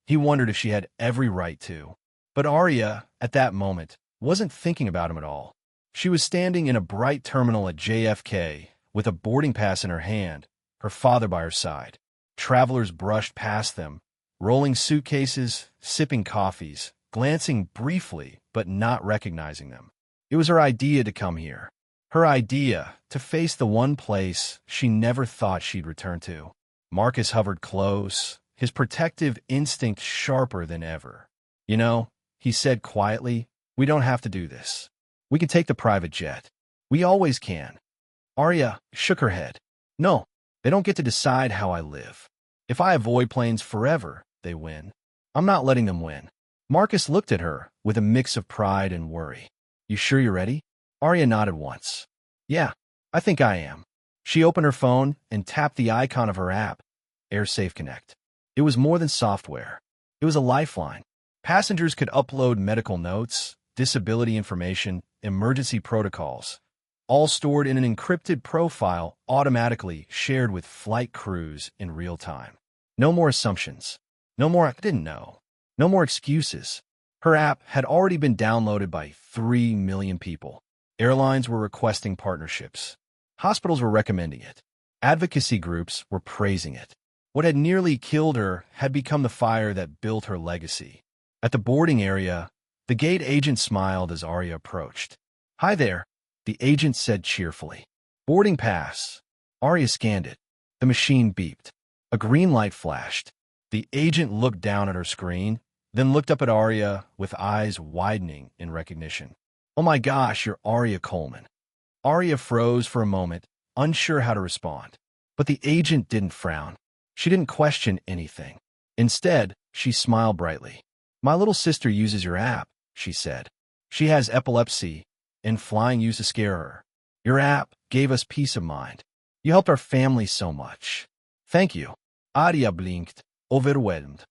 he wondered if she had every right to. But Arya, at that moment, wasn't thinking about him at all. She was standing in a bright terminal at JFK, with a boarding pass in her hand, her father by her side. Travelers brushed past them, rolling suitcases, sipping coffees, glancing briefly but not recognizing them. It was her idea to come here. Her idea to face the one place she never thought she'd return to. Marcus hovered close, his protective instinct sharper than ever. "You know," he said quietly, "we don't have to do this. We can take the private jet. We always can." Arya shook her head. "No, they don't get to decide how I live. If I avoid planes forever, they win. I'm not letting them win." Marcus looked at her with a mix of pride and worry. "You sure you're ready?" Arya nodded once. "Yeah, I think I am." She opened her phone and tapped the icon of her app, AirSafe Connect. It was more than software. It was a lifeline. Passengers could upload medical notes, disability information, emergency protocols, all stored in an encrypted profile automatically shared with flight crews in real time. No more assumptions. No more "I didn't know." No more excuses. Her app had already been downloaded by 3 million people. Airlines were requesting partnerships. Hospitals were recommending it. Advocacy groups were praising it. What had nearly killed her had become the fire that built her legacy. At the boarding area, the gate agent smiled as Arya approached. "Hi there," the agent said cheerfully. "Boarding pass." Arya scanned it. The machine beeped. A green light flashed. The agent looked down at her screen, then looked up at Arya with eyes widening in recognition. "Oh my gosh, you're Arya Coleman." Arya froze for a moment, unsure how to respond. But the agent didn't frown. She didn't question anything. Instead, she smiled brightly. "My little sister uses your app," she said. "She has epilepsy, and flying used to scare her. Your app gave us peace of mind. You helped our family so much. Thank you." Arya blinked, overwhelmed.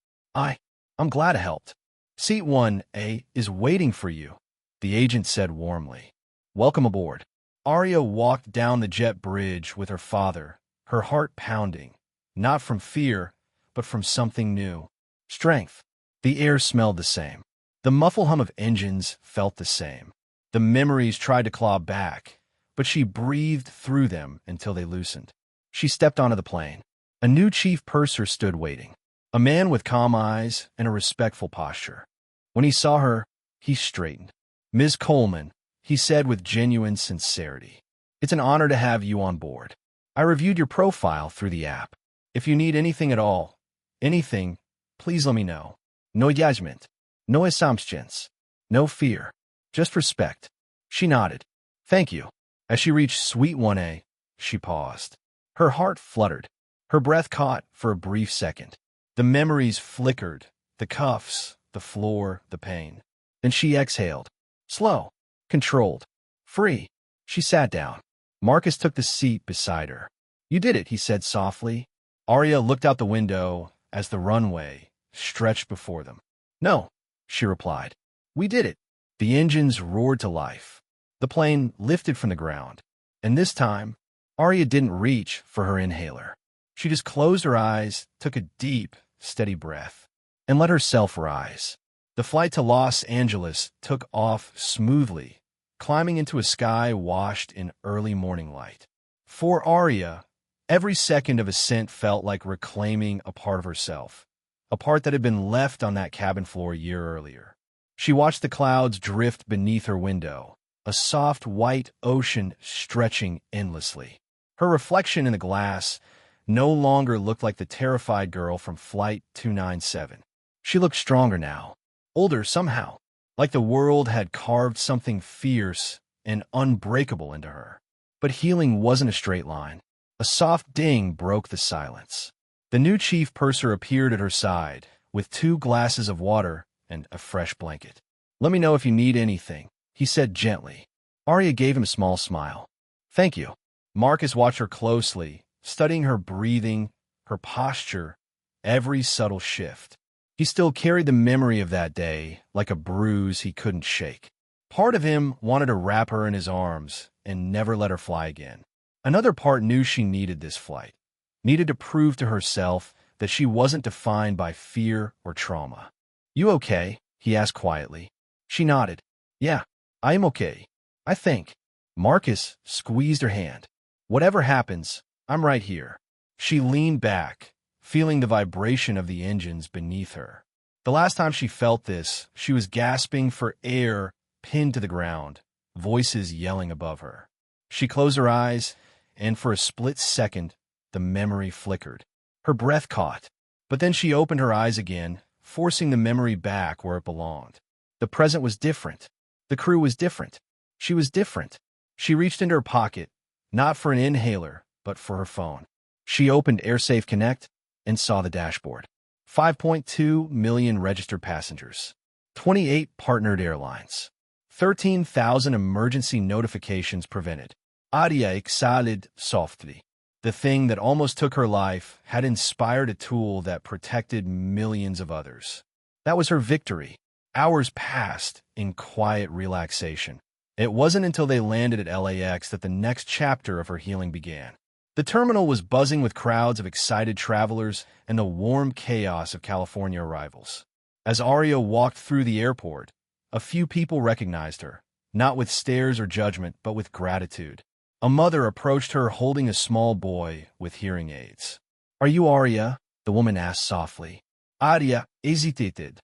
I'm glad I helped. "Seat 1A is waiting for you," the agent said warmly. "Welcome aboard." Arya walked down the jet bridge with her father, her heart pounding, not from fear, but from something new. Strength. The air smelled the same. The muffled hum of engines felt the same. The memories tried to claw back, but she breathed through them until they loosened. She stepped onto the plane. A new chief purser stood waiting. A man with calm eyes and a respectful posture. When he saw her, he straightened. "Ms. Coleman," he said with genuine sincerity, "it's an honor to have you on board. I reviewed your profile through the app. If you need anything at all, anything, please let me know. No judgment, no assumptions, no fear, just respect." She nodded. "Thank you." As she reached Suite 1A, she paused. Her heart fluttered. Her breath caught for a brief second. The memories flickered, the cuffs, the floor, the pain. Then she exhaled. Slow, controlled, free. She sat down. Marcus took the seat beside her. "You did it," he said softly. Arya looked out the window as the runway stretched before them. "No," she replied. "We did it." The engines roared to life. The plane lifted from the ground. And this time, Arya didn't reach for her inhaler. She just closed her eyes, took a deep, steady breath, and let herself rise. The flight to Los Angeles took off smoothly, climbing into a sky washed in early morning light. For Arya, every second of ascent felt like reclaiming a part of herself, a part that had been left on that cabin floor a year earlier. She watched the clouds drift beneath her window, a soft white ocean stretching endlessly. Her reflection in the glass no longer looked like the terrified girl from Flight 297. She looked stronger now, older somehow, like the world had carved something fierce and unbreakable into her. But healing wasn't a straight line. A soft ding broke the silence. The new chief purser appeared at her side, with 2 glasses of water and a fresh blanket. "Let me know if you need anything," he said gently. Arya gave him a small smile. "Thank you." Marcus watched her closely, studying her breathing, her posture, every subtle shift. He still carried the memory of that day like a bruise he couldn't shake. Part of him wanted to wrap her in his arms and never let her fly again. Another part knew she needed this flight, needed to prove to herself that she wasn't defined by fear or trauma. "You okay?" he asked quietly. She nodded. "Yeah, I am okay, I think." Marcus squeezed her hand. "Whatever happens, I'm right here." She leaned back, feeling the vibration of the engines beneath her. The last time she felt this, she was gasping for air, pinned to the ground, voices yelling above her. She closed her eyes, and for a split second, the memory flickered. Her breath caught, but then she opened her eyes again, forcing the memory back where it belonged. The present was different. The crew was different. She was different. She reached into her pocket, not for an inhaler, but for her phone. She opened AirSafe Connect and saw the dashboard. 5.2 million registered passengers. 28 partnered airlines. 13,000 emergency notifications prevented. Arya exhaled softly. The thing that almost took her life had inspired a tool that protected millions of others. That was her victory. Hours passed in quiet relaxation. It wasn't until they landed at LAX that the next chapter of her healing began. The terminal was buzzing with crowds of excited travelers and the warm chaos of California arrivals. As Arya walked through the airport, a few people recognized her, not with stares or judgment, but with gratitude. A mother approached her holding a small boy with hearing aids. "Are you Arya?" the woman asked softly. Arya hesitated.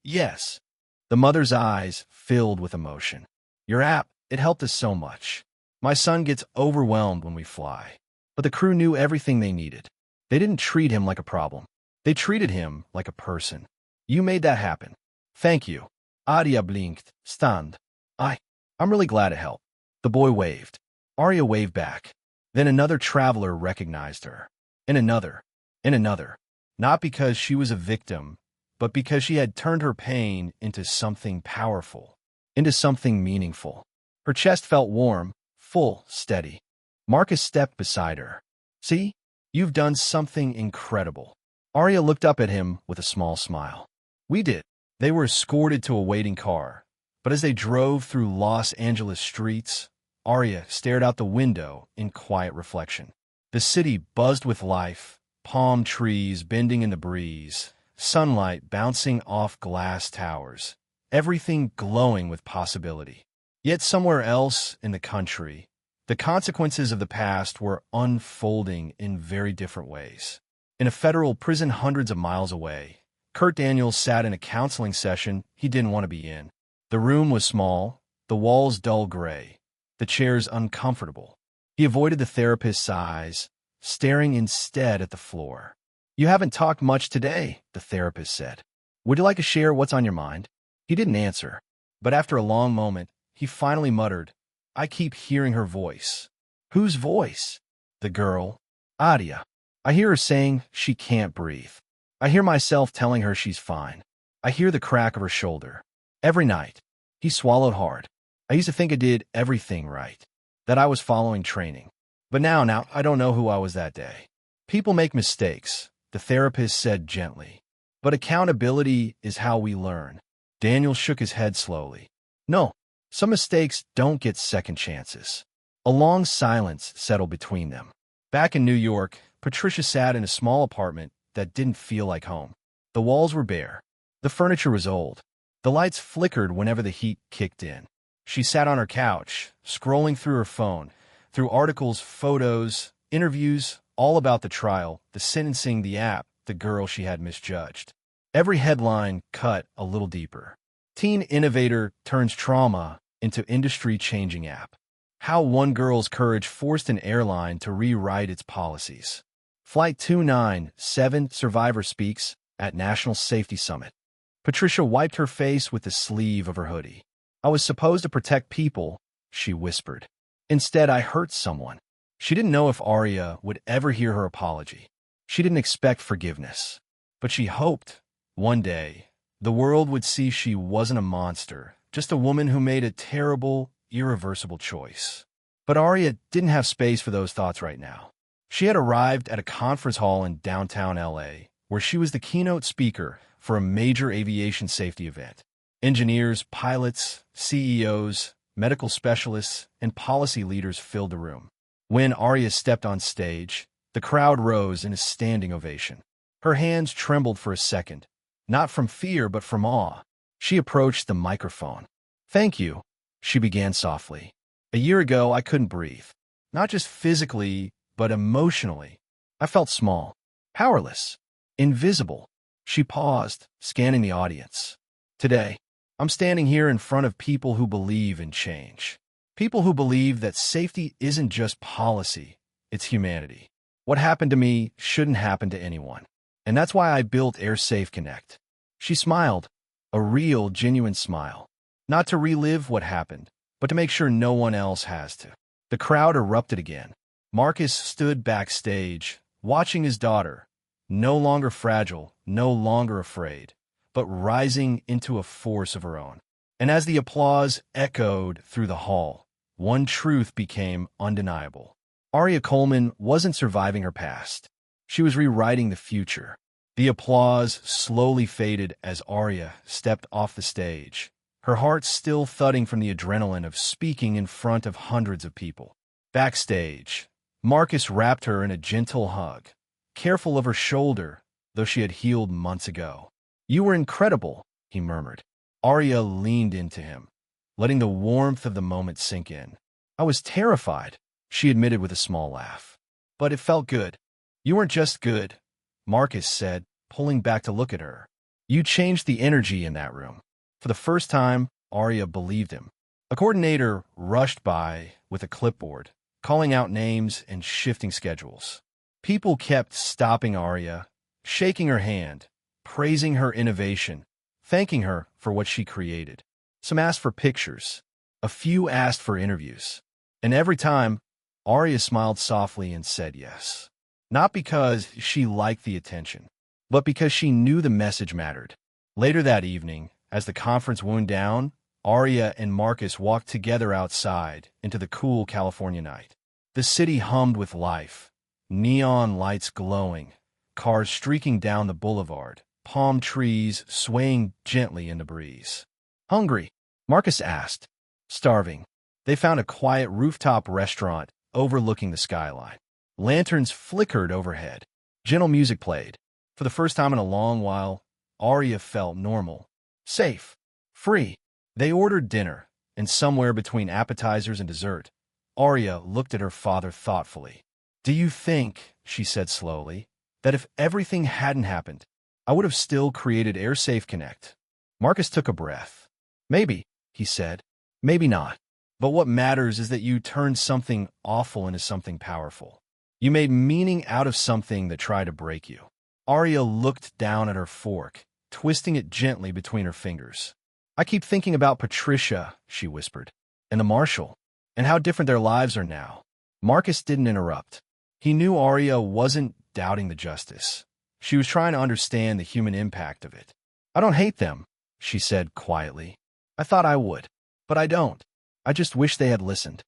Yes." The mother's eyes filled with emotion. "Your app, it helped us so much. My son gets overwhelmed when we fly." But the crew knew everything they needed. They didn't treat him like a problem. They treated him like a person. "You made that happen. Thank you." Arya blinked. "Stand. I'm really glad it helped." The boy waved. Arya waved back. Then another traveler recognized her. And another. And another. Not because she was a victim, but because she had turned her pain into something powerful, into something meaningful. Her chest felt warm, full, steady. Marcus stepped beside her. "See? You've done something incredible." Arya looked up at him with a small smile. "We did." They were escorted to a waiting car, but as they drove through Los Angeles streets, Arya stared out the window in quiet reflection. The city buzzed with life, palm trees bending in the breeze, sunlight bouncing off glass towers, everything glowing with possibility. Yet somewhere else in the country, the consequences of the past were unfolding in very different ways. In a federal prison hundreds of miles away, Kurt Daniels sat in a counseling session he didn't want to be in. The room was small, the walls dull gray, the chairs uncomfortable. He avoided the therapist's eyes, staring instead at the floor. "You haven't talked much today," the therapist said. "Would you like to share what's on your mind?" He didn't answer, but after a long moment, he finally muttered, "I keep hearing her voice." "Whose voice?" "The girl. Arya. I hear her saying she can't breathe. I hear myself telling her she's fine. I hear the crack of her shoulder. Every night." He swallowed hard. "I used to think I did everything right, that I was following training. But now I don't know who I was that day." "People make mistakes," the therapist said gently. "But accountability is how we learn." Daniel shook his head slowly. "No, some mistakes don't get second chances." A long silence settled between them. Back in New York, Patricia sat in a small apartment that didn't feel like home. The walls were bare. The furniture was old. The lights flickered whenever the heat kicked in. She sat on her couch, scrolling through her phone, through articles, photos, interviews, all about the trial, the sentencing, the app, the girl she had misjudged. Every headline cut a little deeper. Teen innovator turns trauma into industry-changing app. How one girl's courage forced an airline to rewrite its policies. Flight 297 survivor speaks at National Safety Summit. Patricia wiped her face with the sleeve of her hoodie. I was supposed to protect people, she whispered. Instead, I hurt someone. She didn't know if Arya would ever hear her apology. She didn't expect forgiveness. But she hoped, one day, the world would see she wasn't a monster, just a woman who made a terrible, irreversible choice. But Arya didn't have space for those thoughts right now. She had arrived at a conference hall in downtown LA, where she was the keynote speaker for a major aviation safety event. Engineers, pilots, CEOs, medical specialists, and policy leaders filled the room. When Arya stepped on stage, the crowd rose in a standing ovation. Her hands trembled for a second, not from fear but from awe. She approached the microphone. "Thank you," she began softly. "A year ago, I couldn't breathe. Not just physically, but emotionally. I felt small, powerless, invisible." She paused, scanning the audience. "Today, I'm standing here in front of people who believe in change. People who believe that safety isn't just policy, it's humanity. What happened to me shouldn't happen to anyone. And that's why I built AirSafe Connect." She smiled, a real, genuine smile. Not to relive what happened, but to make sure no one else has to. The crowd erupted again. Marcus stood backstage, watching his daughter, no longer fragile, no longer afraid, but rising into a force of her own. And as the applause echoed through the hall, one truth became undeniable. Arya Coleman wasn't surviving her past. She was rewriting the future. The applause slowly faded as Arya stepped off the stage, her heart still thudding from the adrenaline of speaking in front of hundreds of people. Backstage, Marcus wrapped her in a gentle hug, careful of her shoulder, though she had healed months ago. "You were incredible," he murmured. Arya leaned into him, letting the warmth of the moment sink in. "I was terrified," she admitted with a small laugh. "But it felt good." "You weren't just good," Marcus said, pulling back to look at her. "You changed the energy in that room." For the first time, Arya believed him. A coordinator rushed by with a clipboard, calling out names and shifting schedules. People kept stopping Arya, shaking her hand, praising her innovation, thanking her for what she created. Some asked for pictures. A few asked for interviews. And every time, Arya smiled softly and said yes. Not because she liked the attention, but because she knew the message mattered. Later that evening, as the conference wound down, Arya and Marcus walked together outside into the cool California night. The city hummed with life, neon lights glowing, cars streaking down the boulevard, palm trees swaying gently in the breeze. "Hungry?" Marcus asked. "Starving." They found a quiet rooftop restaurant overlooking the skyline. Lanterns flickered overhead. Gentle music played. For the first time in a long while, Arya felt normal, safe, free. They ordered dinner, and somewhere between appetizers and dessert, Arya looked at her father thoughtfully. "Do you think," she said slowly, "that if everything hadn't happened, I would have still created AirSafe Connect?" Marcus took a breath. "Maybe," he said. "Maybe not. But what matters is that you turned something awful into something powerful. You made meaning out of something that tried to break you." Arya looked down at her fork, twisting it gently between her fingers. "I keep thinking about Patricia," she whispered, "and the marshal, and how different their lives are now." Marcus didn't interrupt. He knew Arya wasn't doubting the justice. She was trying to understand the human impact of it. "I don't hate them," she said quietly. "I thought I would, but I don't. I just wish they had listened."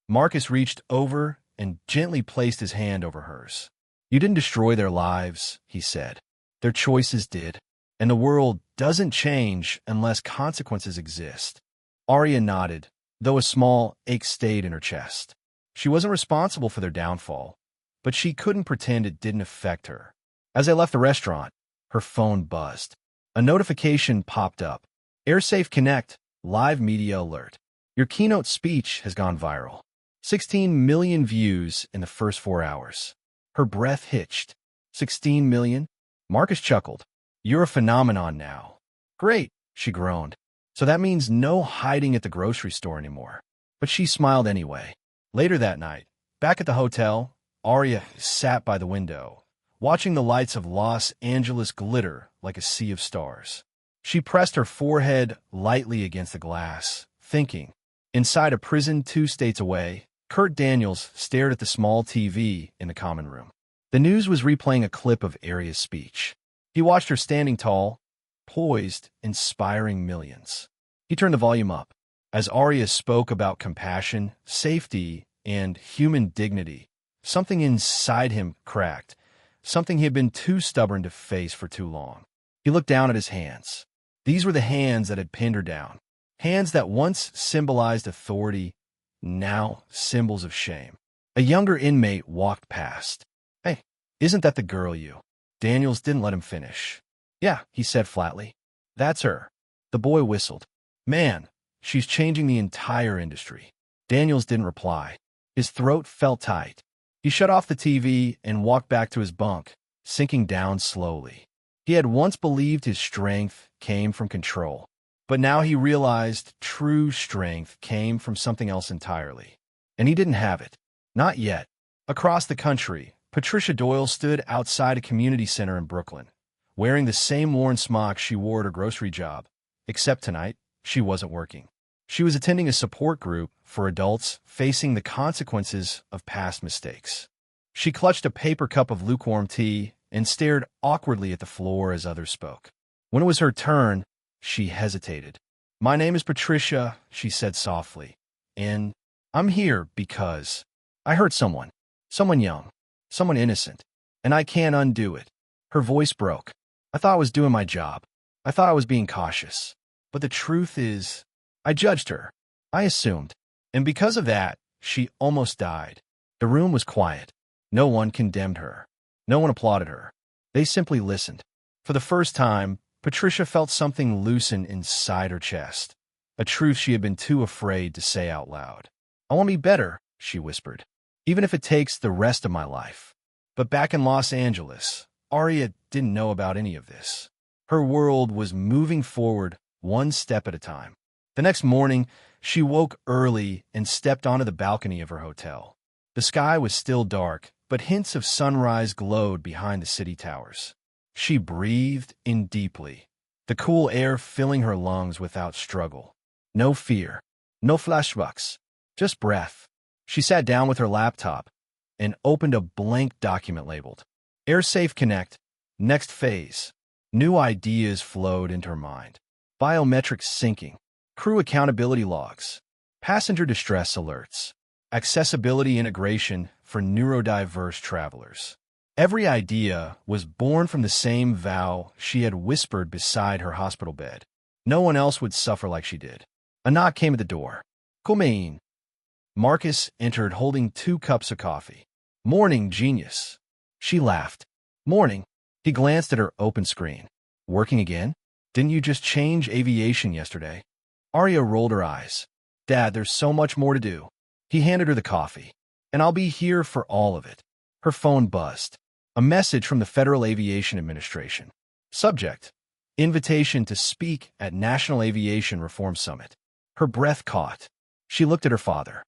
Marcus reached over and gently placed his hand over hers. "You didn't destroy their lives," he said. "Their choices did. And the world doesn't change unless consequences exist." Arya nodded, though a small ache stayed in her chest. She wasn't responsible for their downfall, but she couldn't pretend it didn't affect her. As they left the restaurant, her phone buzzed. A notification popped up. "AirSafe Connect, live media alert. Your keynote speech has gone viral. 16 million views in the first 4 hours." Her breath hitched. 16 million? Marcus chuckled. "You're a phenomenon now." "Great," she groaned. So that means no hiding at the grocery store anymore. But she smiled anyway. Later that night, back at the hotel, Arya sat by the window, watching the lights of Los Angeles glitter like a sea of stars. She pressed her forehead lightly against the glass, thinking. Inside a prison 2 states away, Kurt Daniels stared at the small TV in the common room. The news was replaying a clip of Arya's speech. He watched her standing tall, poised, inspiring millions. He turned the volume up. As Arya spoke about compassion, safety, and human dignity, something inside him cracked, something he had been too stubborn to face for too long. He looked down at his hands. These were the hands that had pinned her down, hands that once symbolized authority, now symbols of shame. A younger inmate walked past. "Hey, isn't that the girl you?" Daniels didn't let him finish. "Yeah," he said flatly. "That's her." The boy whistled. "Man, she's changing the entire industry." Daniels didn't reply. His throat felt tight. He shut off the TV and walked back to his bunk, sinking down slowly. He had once believed his strength came from control, but now he realized true strength came from something else entirely. And he didn't have it. Not yet. Across the country, Patricia Doyle stood outside a community center in Brooklyn, wearing the same worn smock she wore at her grocery job, except tonight, she wasn't working. She was attending a support group for adults facing the consequences of past mistakes. She clutched a paper cup of lukewarm tea and stared awkwardly at the floor as others spoke. When it was her turn, she hesitated. "My name is Patricia," she said softly, "and I'm here because I hurt someone young, someone innocent, and I can't undo it." Her voice broke. "I thought I was doing my job. I thought I was being cautious. But the truth is, I judged her. I assumed. And because of that, she almost died." The room was quiet. No one condemned her. No one applauded her. They simply listened. For the first time, Patricia felt something loosen inside her chest, a truth she had been too afraid to say out loud. "I want to be better," she whispered, "even if it takes the rest of my life." But back in Los Angeles, Arya didn't know about any of this. Her world was moving forward one step at a time. The next morning, she woke early and stepped onto the balcony of her hotel. The sky was still dark, but hints of sunrise glowed behind the city towers. She breathed in deeply, the cool air filling her lungs without struggle. No fear, no flashbacks, just breath. She sat down with her laptop and opened a blank document labeled AirSafe Connect, Next Phase. New ideas flowed into her mind. Biometrics syncing, crew accountability logs, passenger distress alerts, accessibility integration for neurodiverse travelers. Every idea was born from the same vow she had whispered beside her hospital bed. No one else would suffer like she did. A knock came at the door. "Come in." Marcus entered holding 2 cups of coffee. "Morning, genius." She laughed. "Morning." He glanced at her open screen. "Working again? Didn't you just change aviation yesterday?" Arya rolled her eyes. "Dad, there's so much more to do." He handed her the coffee. "And I'll be here for all of it." Her phone buzzed. A message from the Federal Aviation Administration. Subject: Invitation to speak at National Aviation Reform Summit. Her breath caught. She looked at her father.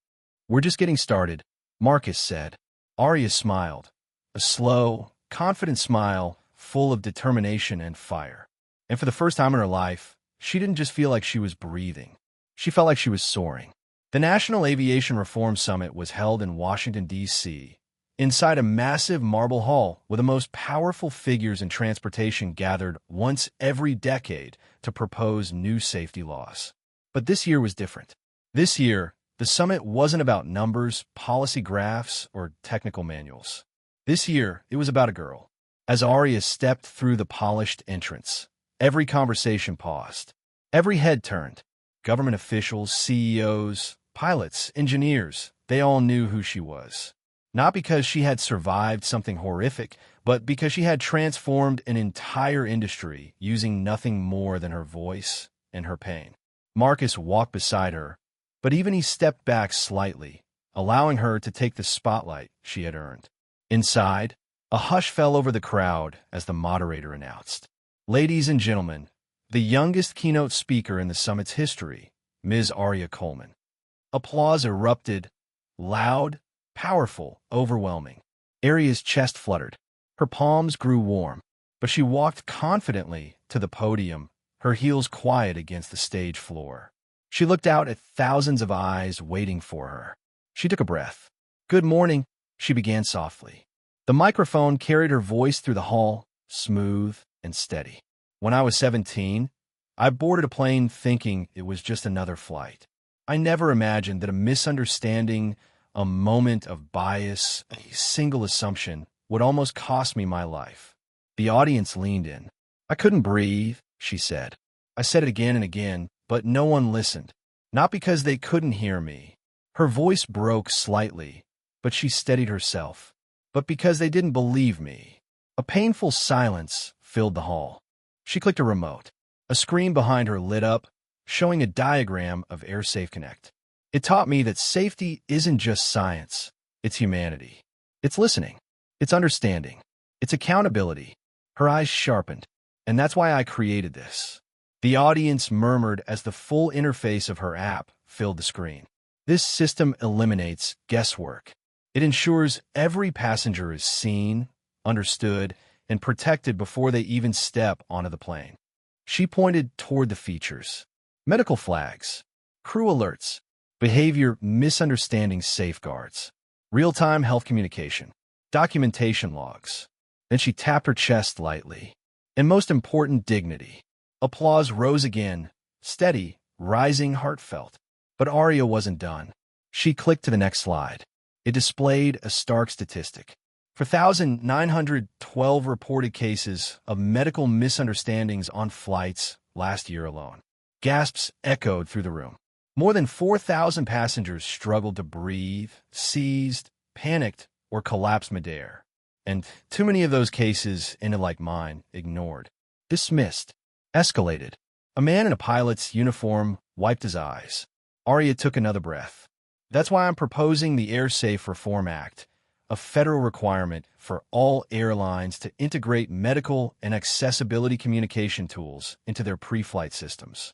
"We're just getting started," Marcus said. Arya smiled. A slow, confident smile full of determination and fire. And for the first time in her life, she didn't just feel like she was breathing. She felt like she was soaring. The National Aviation Reform Summit was held in Washington, D.C., inside a massive marble hall where the most powerful figures in transportation gathered once every decade to propose new safety laws. But this year was different. This year, the summit wasn't about numbers, policy graphs, or technical manuals. This year, it was about a girl. As Arya stepped through the polished entrance, every conversation paused. Every head turned. Government officials, CEOs, pilots, engineers, they all knew who she was. Not because she had survived something horrific, but because she had transformed an entire industry using nothing more than her voice and her pain. Marcus walked beside her, but even he stepped back slightly, allowing her to take the spotlight she had earned. Inside, a hush fell over the crowd as the moderator announced, "Ladies and gentlemen, the youngest keynote speaker in the summit's history, Ms. Aria Coleman. Applause erupted, loud, powerful, overwhelming. Aria's chest fluttered. Her palms grew warm, but she walked confidently to the podium, her heels quiet against the stage floor. She looked out at thousands of eyes waiting for her. She took a breath. "Good morning," she began softly. The microphone carried her voice through the hall, smooth and steady. "When I was 17, I boarded a plane thinking it was just another flight. I never imagined that a misunderstanding, a moment of bias, a single assumption would almost cost me my life." The audience leaned in. "I couldn't breathe," she said. "I said it again and again, but no one listened. Not because they couldn't hear me." Her voice broke slightly, but she steadied herself. "But because they didn't believe me." A painful silence filled the hall. She clicked a remote. A screen behind her lit up, showing a diagram of AirSafe Connect. "It taught me that safety isn't just science, it's humanity. It's listening. It's understanding. It's accountability." Her eyes sharpened. "And that's why I created this." The audience murmured as the full interface of her app filled the screen. "This system eliminates guesswork. It ensures every passenger is seen, understood, and protected before they even step onto the plane." She pointed toward the features. Medical flags, crew alerts, behavior misunderstanding safeguards, real-time health communication, documentation logs. Then she tapped her chest lightly. And most important, dignity. Applause rose again, steady, rising, heartfelt. But Aria wasn't done. She clicked to the next slide. It displayed a stark statistic. For 1,912 reported cases of medical misunderstandings on flights last year alone. Gasps echoed through the room. More than 4,000 passengers struggled to breathe, seized, panicked, or collapsed midair. And too many of those cases ended like mine, ignored, dismissed, escalated. A man in a pilot's uniform wiped his eyes. Aria took another breath. "That's why I'm proposing the AirSafe Reform Act, a federal requirement for all airlines to integrate medical and accessibility communication tools into their pre-flight systems."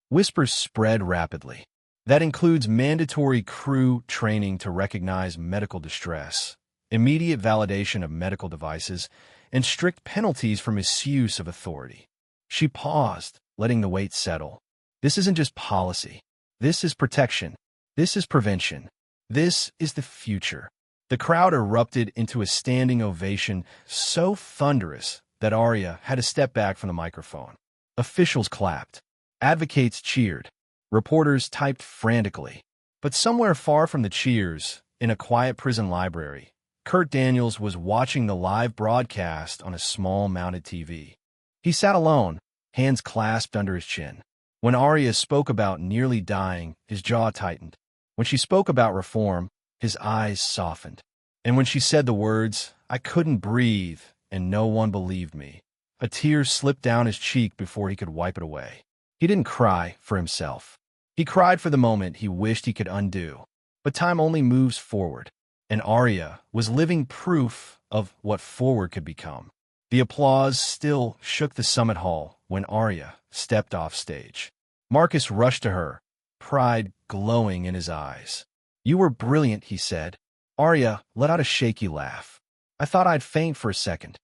Whispers spread rapidly. That includes mandatory crew training to recognize medical distress, immediate validation of medical devices, and strict penalties for misuse of authority. She paused, letting the weight settle. This isn't just policy. This is protection. This is prevention. This is the future. The crowd erupted into a standing ovation so thunderous that Aria had to step back from the microphone. Officials clapped. Advocates cheered. Reporters typed frantically. But somewhere far from the cheers, in a quiet prison library, Kurt Daniels was watching the live broadcast on a small mounted TV. He sat alone, hands clasped under his chin. When Aria spoke about nearly dying, his jaw tightened. When she spoke about reform, his eyes softened. And when she said the words, "I couldn't breathe, and no one believed me," a tear slipped down his cheek before he could wipe it away. He didn't cry for himself. He cried for the moment he wished he could undo. But time only moves forward, and Aria was living proof of what forward could become. The applause still shook the summit hall when Aria stepped off stage. Marcus rushed to her, pride glowing in his eyes. "You were brilliant," he said. Aria let out a shaky laugh. "I thought I'd faint for a second."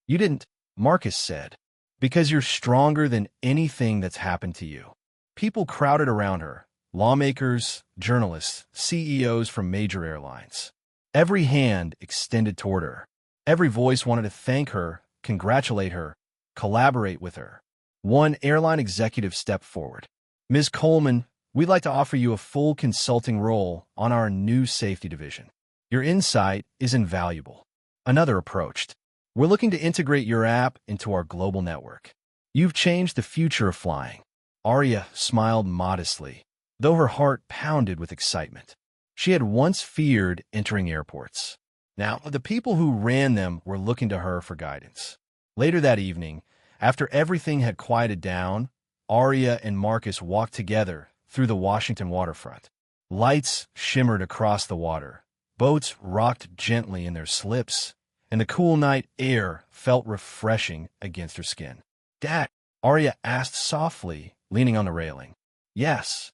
"You didn't," Marcus said, "because you're stronger than anything that's happened to you." People crowded around her, lawmakers, journalists, CEOs from major airlines. Every hand extended toward her. Every voice wanted to thank her, congratulate her, collaborate with her. One airline executive stepped forward. "Ms. Coleman, we'd like to offer you a full consulting role on our new safety division. Your insight is invaluable." Another approached. "We're looking to integrate your app into our global network. You've changed the future of flying." Aria smiled modestly, though her heart pounded with excitement. She had once feared entering airports. Now, the people who ran them were looking to her for guidance. Later that evening, after everything had quieted down, Aria and Marcus walked together through the Washington waterfront. Lights shimmered across the water. Boats rocked gently in their slips, and the cool night air felt refreshing against her skin. "Dad," Arya asked softly, leaning on the railing. Yes.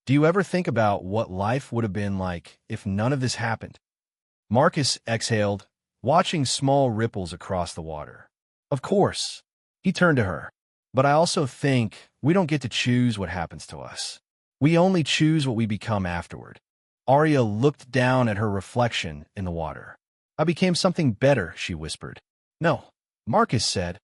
Do you ever think about what life would have been like if none of this happened? Marcus exhaled, watching small ripples across the water. Of course. He turned to her. But I also think we don't get to choose what happens to us. We only choose what we become afterward. Arya looked down at her reflection in the water. I became something better, she whispered. No, Marcus said,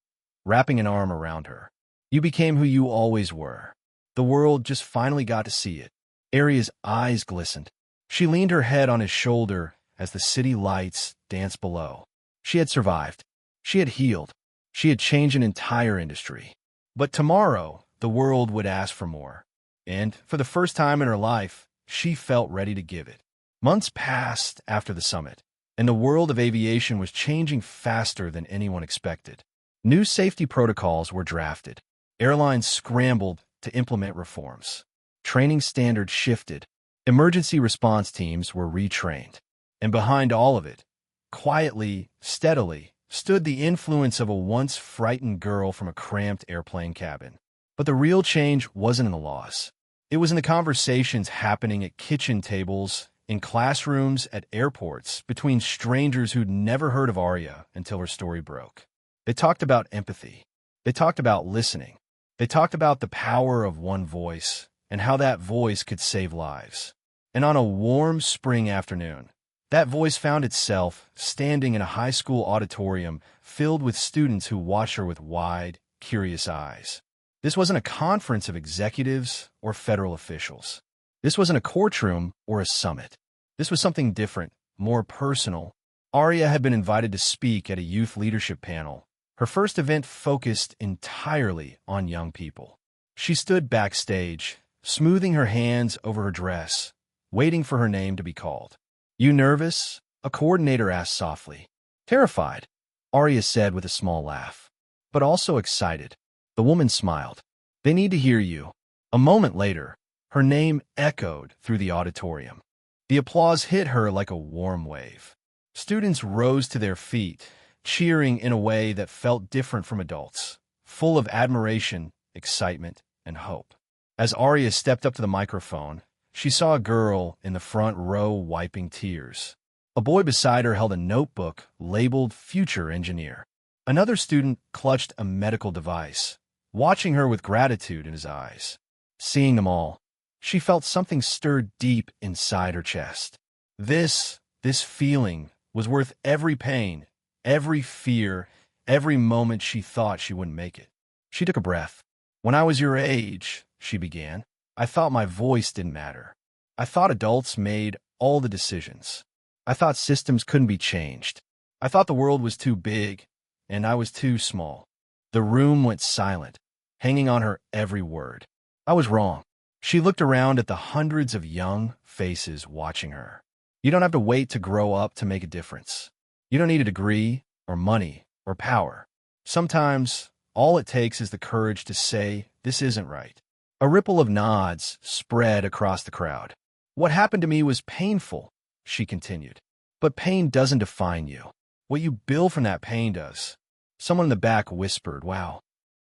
wrapping an arm around her. You became who you always were. The world just finally got to see it. Arya's eyes glistened. She leaned her head on his shoulder as the city lights danced below. She had survived. She had healed. She had changed an entire industry. But tomorrow, the world would ask for more. And, for the first time in her life, she felt ready to give it. Months passed after the summit, and the world of aviation was changing faster than anyone expected. New safety protocols were drafted. Airlines scrambled to implement reforms. Training standards shifted. Emergency response teams were retrained. And behind all of it, quietly, steadily, stood the influence of a once frightened girl from a cramped airplane cabin. But the real change wasn't in the laws. It was in the conversations happening at kitchen tables, in classrooms, at airports, between strangers who'd never heard of Arya until her story broke. They talked about empathy. They talked about listening. They talked about the power of one voice and how that voice could save lives. And on a warm spring afternoon, that voice found itself standing in a high school auditorium filled with students who watched her with wide, curious eyes. This wasn't a conference of executives or federal officials. This wasn't a courtroom or a summit. This was something different, more personal. Arya had been invited to speak at a youth leadership panel. Her first event focused entirely on young people. She stood backstage, smoothing her hands over her dress, waiting for her name to be called. You nervous? A coordinator asked softly. Terrified, Arya said with a small laugh, but also excited. The woman smiled. They need to hear you. A moment later, her name echoed through the auditorium. The applause hit her like a warm wave. Students rose to their feet, cheering in a way that felt different from adults, full of admiration, excitement, and hope. As Arya stepped up to the microphone, she saw a girl in the front row wiping tears. A boy beside her held a notebook labeled Future Engineer. Another student clutched a medical device, watching her with gratitude in his eyes. Seeing them all, she felt something stir deep inside her chest. This feeling was worth every pain, every fear, every moment she thought she wouldn't make it. She took a breath. When I was your age, she began, I thought my voice didn't matter. I thought adults made all the decisions. I thought systems couldn't be changed. I thought the world was too big, and I was too small. The room went silent, hanging on her every word. I was wrong. She looked around at the hundreds of young faces watching her. You don't have to wait to grow up to make a difference. You don't need a degree, or money, or power. Sometimes, all it takes is the courage to say, this isn't right. A ripple of nods spread across the crowd. What happened to me was painful, she continued. But pain doesn't define you. What you build from that pain does. Someone in the back whispered, wow.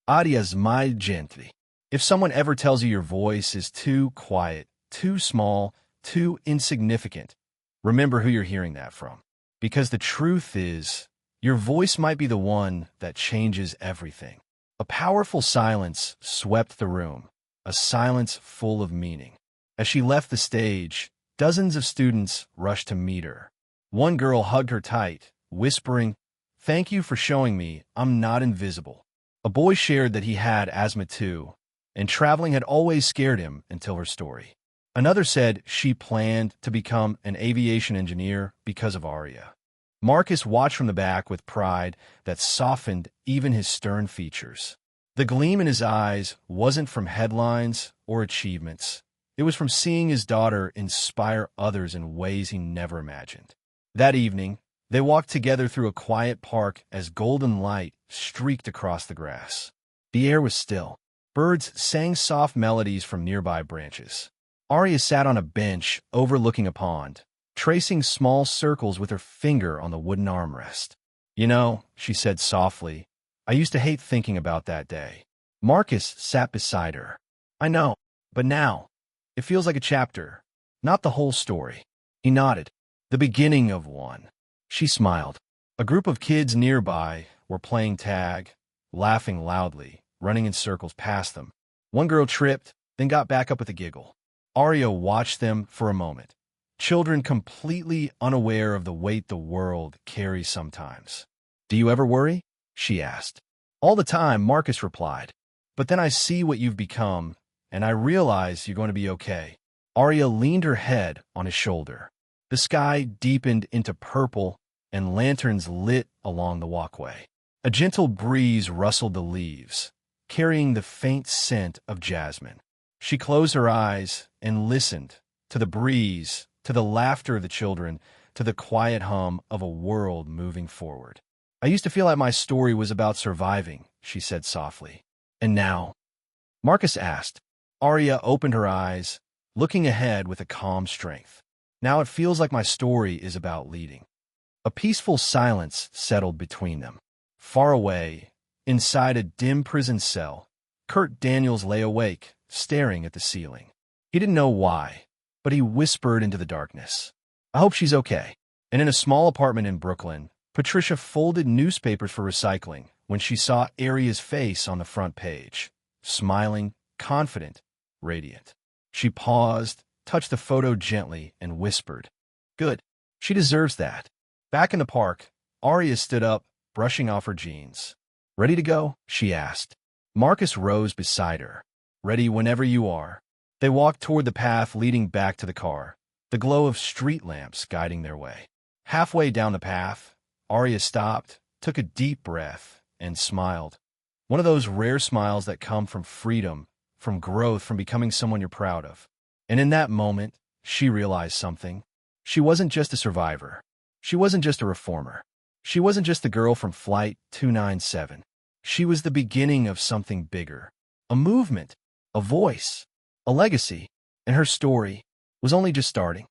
Adias my gente. If someone ever tells you your voice is too quiet, too small, too insignificant, remember who you're hearing that from. Because the truth is, your voice might be the one that changes everything. A powerful silence swept the room, a silence full of meaning. As she left the stage, dozens of students rushed to meet her. One girl hugged her tight, whispering, thank you for showing me I'm not invisible. A boy shared that he had asthma too, and traveling had always scared him until her story. Another said she planned to become an aviation engineer because of Arya. Marcus watched from the back with pride that softened even his stern features. The gleam in his eyes wasn't from headlines or achievements. It was from seeing his daughter inspire others in ways he never imagined. That evening, they walked together through a quiet park as golden light streaked across the grass. The air was still. Birds sang soft melodies from nearby branches. Arya sat on a bench overlooking a pond, tracing small circles with her finger on the wooden armrest. You know, she said softly, I used to hate thinking about that day. Marcus sat beside her. I know, but now, it feels like a chapter, not the whole story. He nodded. The beginning of one. She smiled. A group of kids nearby were playing tag, laughing loudly, running in circles past them. One girl tripped, then got back up with a giggle. Arya watched them for a moment. Children completely unaware of the weight the world carries sometimes. Do you ever worry? She asked. All the time, Marcus replied. But then I see what you've become, and I realize you're going to be okay. Arya leaned her head on his shoulder. The sky deepened into purple, and lanterns lit along the walkway. A gentle breeze rustled the leaves, carrying the faint scent of jasmine. She closed her eyes and listened to the breeze, to the laughter of the children, to the quiet hum of a world moving forward. I used to feel like my story was about surviving, she said softly. And now? Marcus asked. Arya opened her eyes, looking ahead with a calm strength. Now it feels like my story is about leading. A peaceful silence settled between them. Far away, inside a dim prison cell, Kurt Daniels lay awake, staring at the ceiling. He didn't know why, but he whispered into the darkness. I hope she's okay. And in a small apartment in Brooklyn, Patricia folded newspapers for recycling when she saw Arya's face on the front page, smiling, confident, radiant. She paused, touched the photo gently, and whispered, Good. She deserves that. Back in the park, Arya stood up, brushing off her jeans. Ready to go? She asked. Marcus rose beside her. Ready whenever you are. They walked toward the path leading back to the car, the glow of street lamps guiding their way. Halfway down the path, Arya stopped, took a deep breath, and smiled. One of those rare smiles that come from freedom, from growth, from becoming someone you're proud of. And in that moment, she realized something. She wasn't just a survivor. She wasn't just a reformer. She wasn't just the girl from Flight 297. She was the beginning of something bigger. A movement, a voice, a legacy. And her story was only just starting.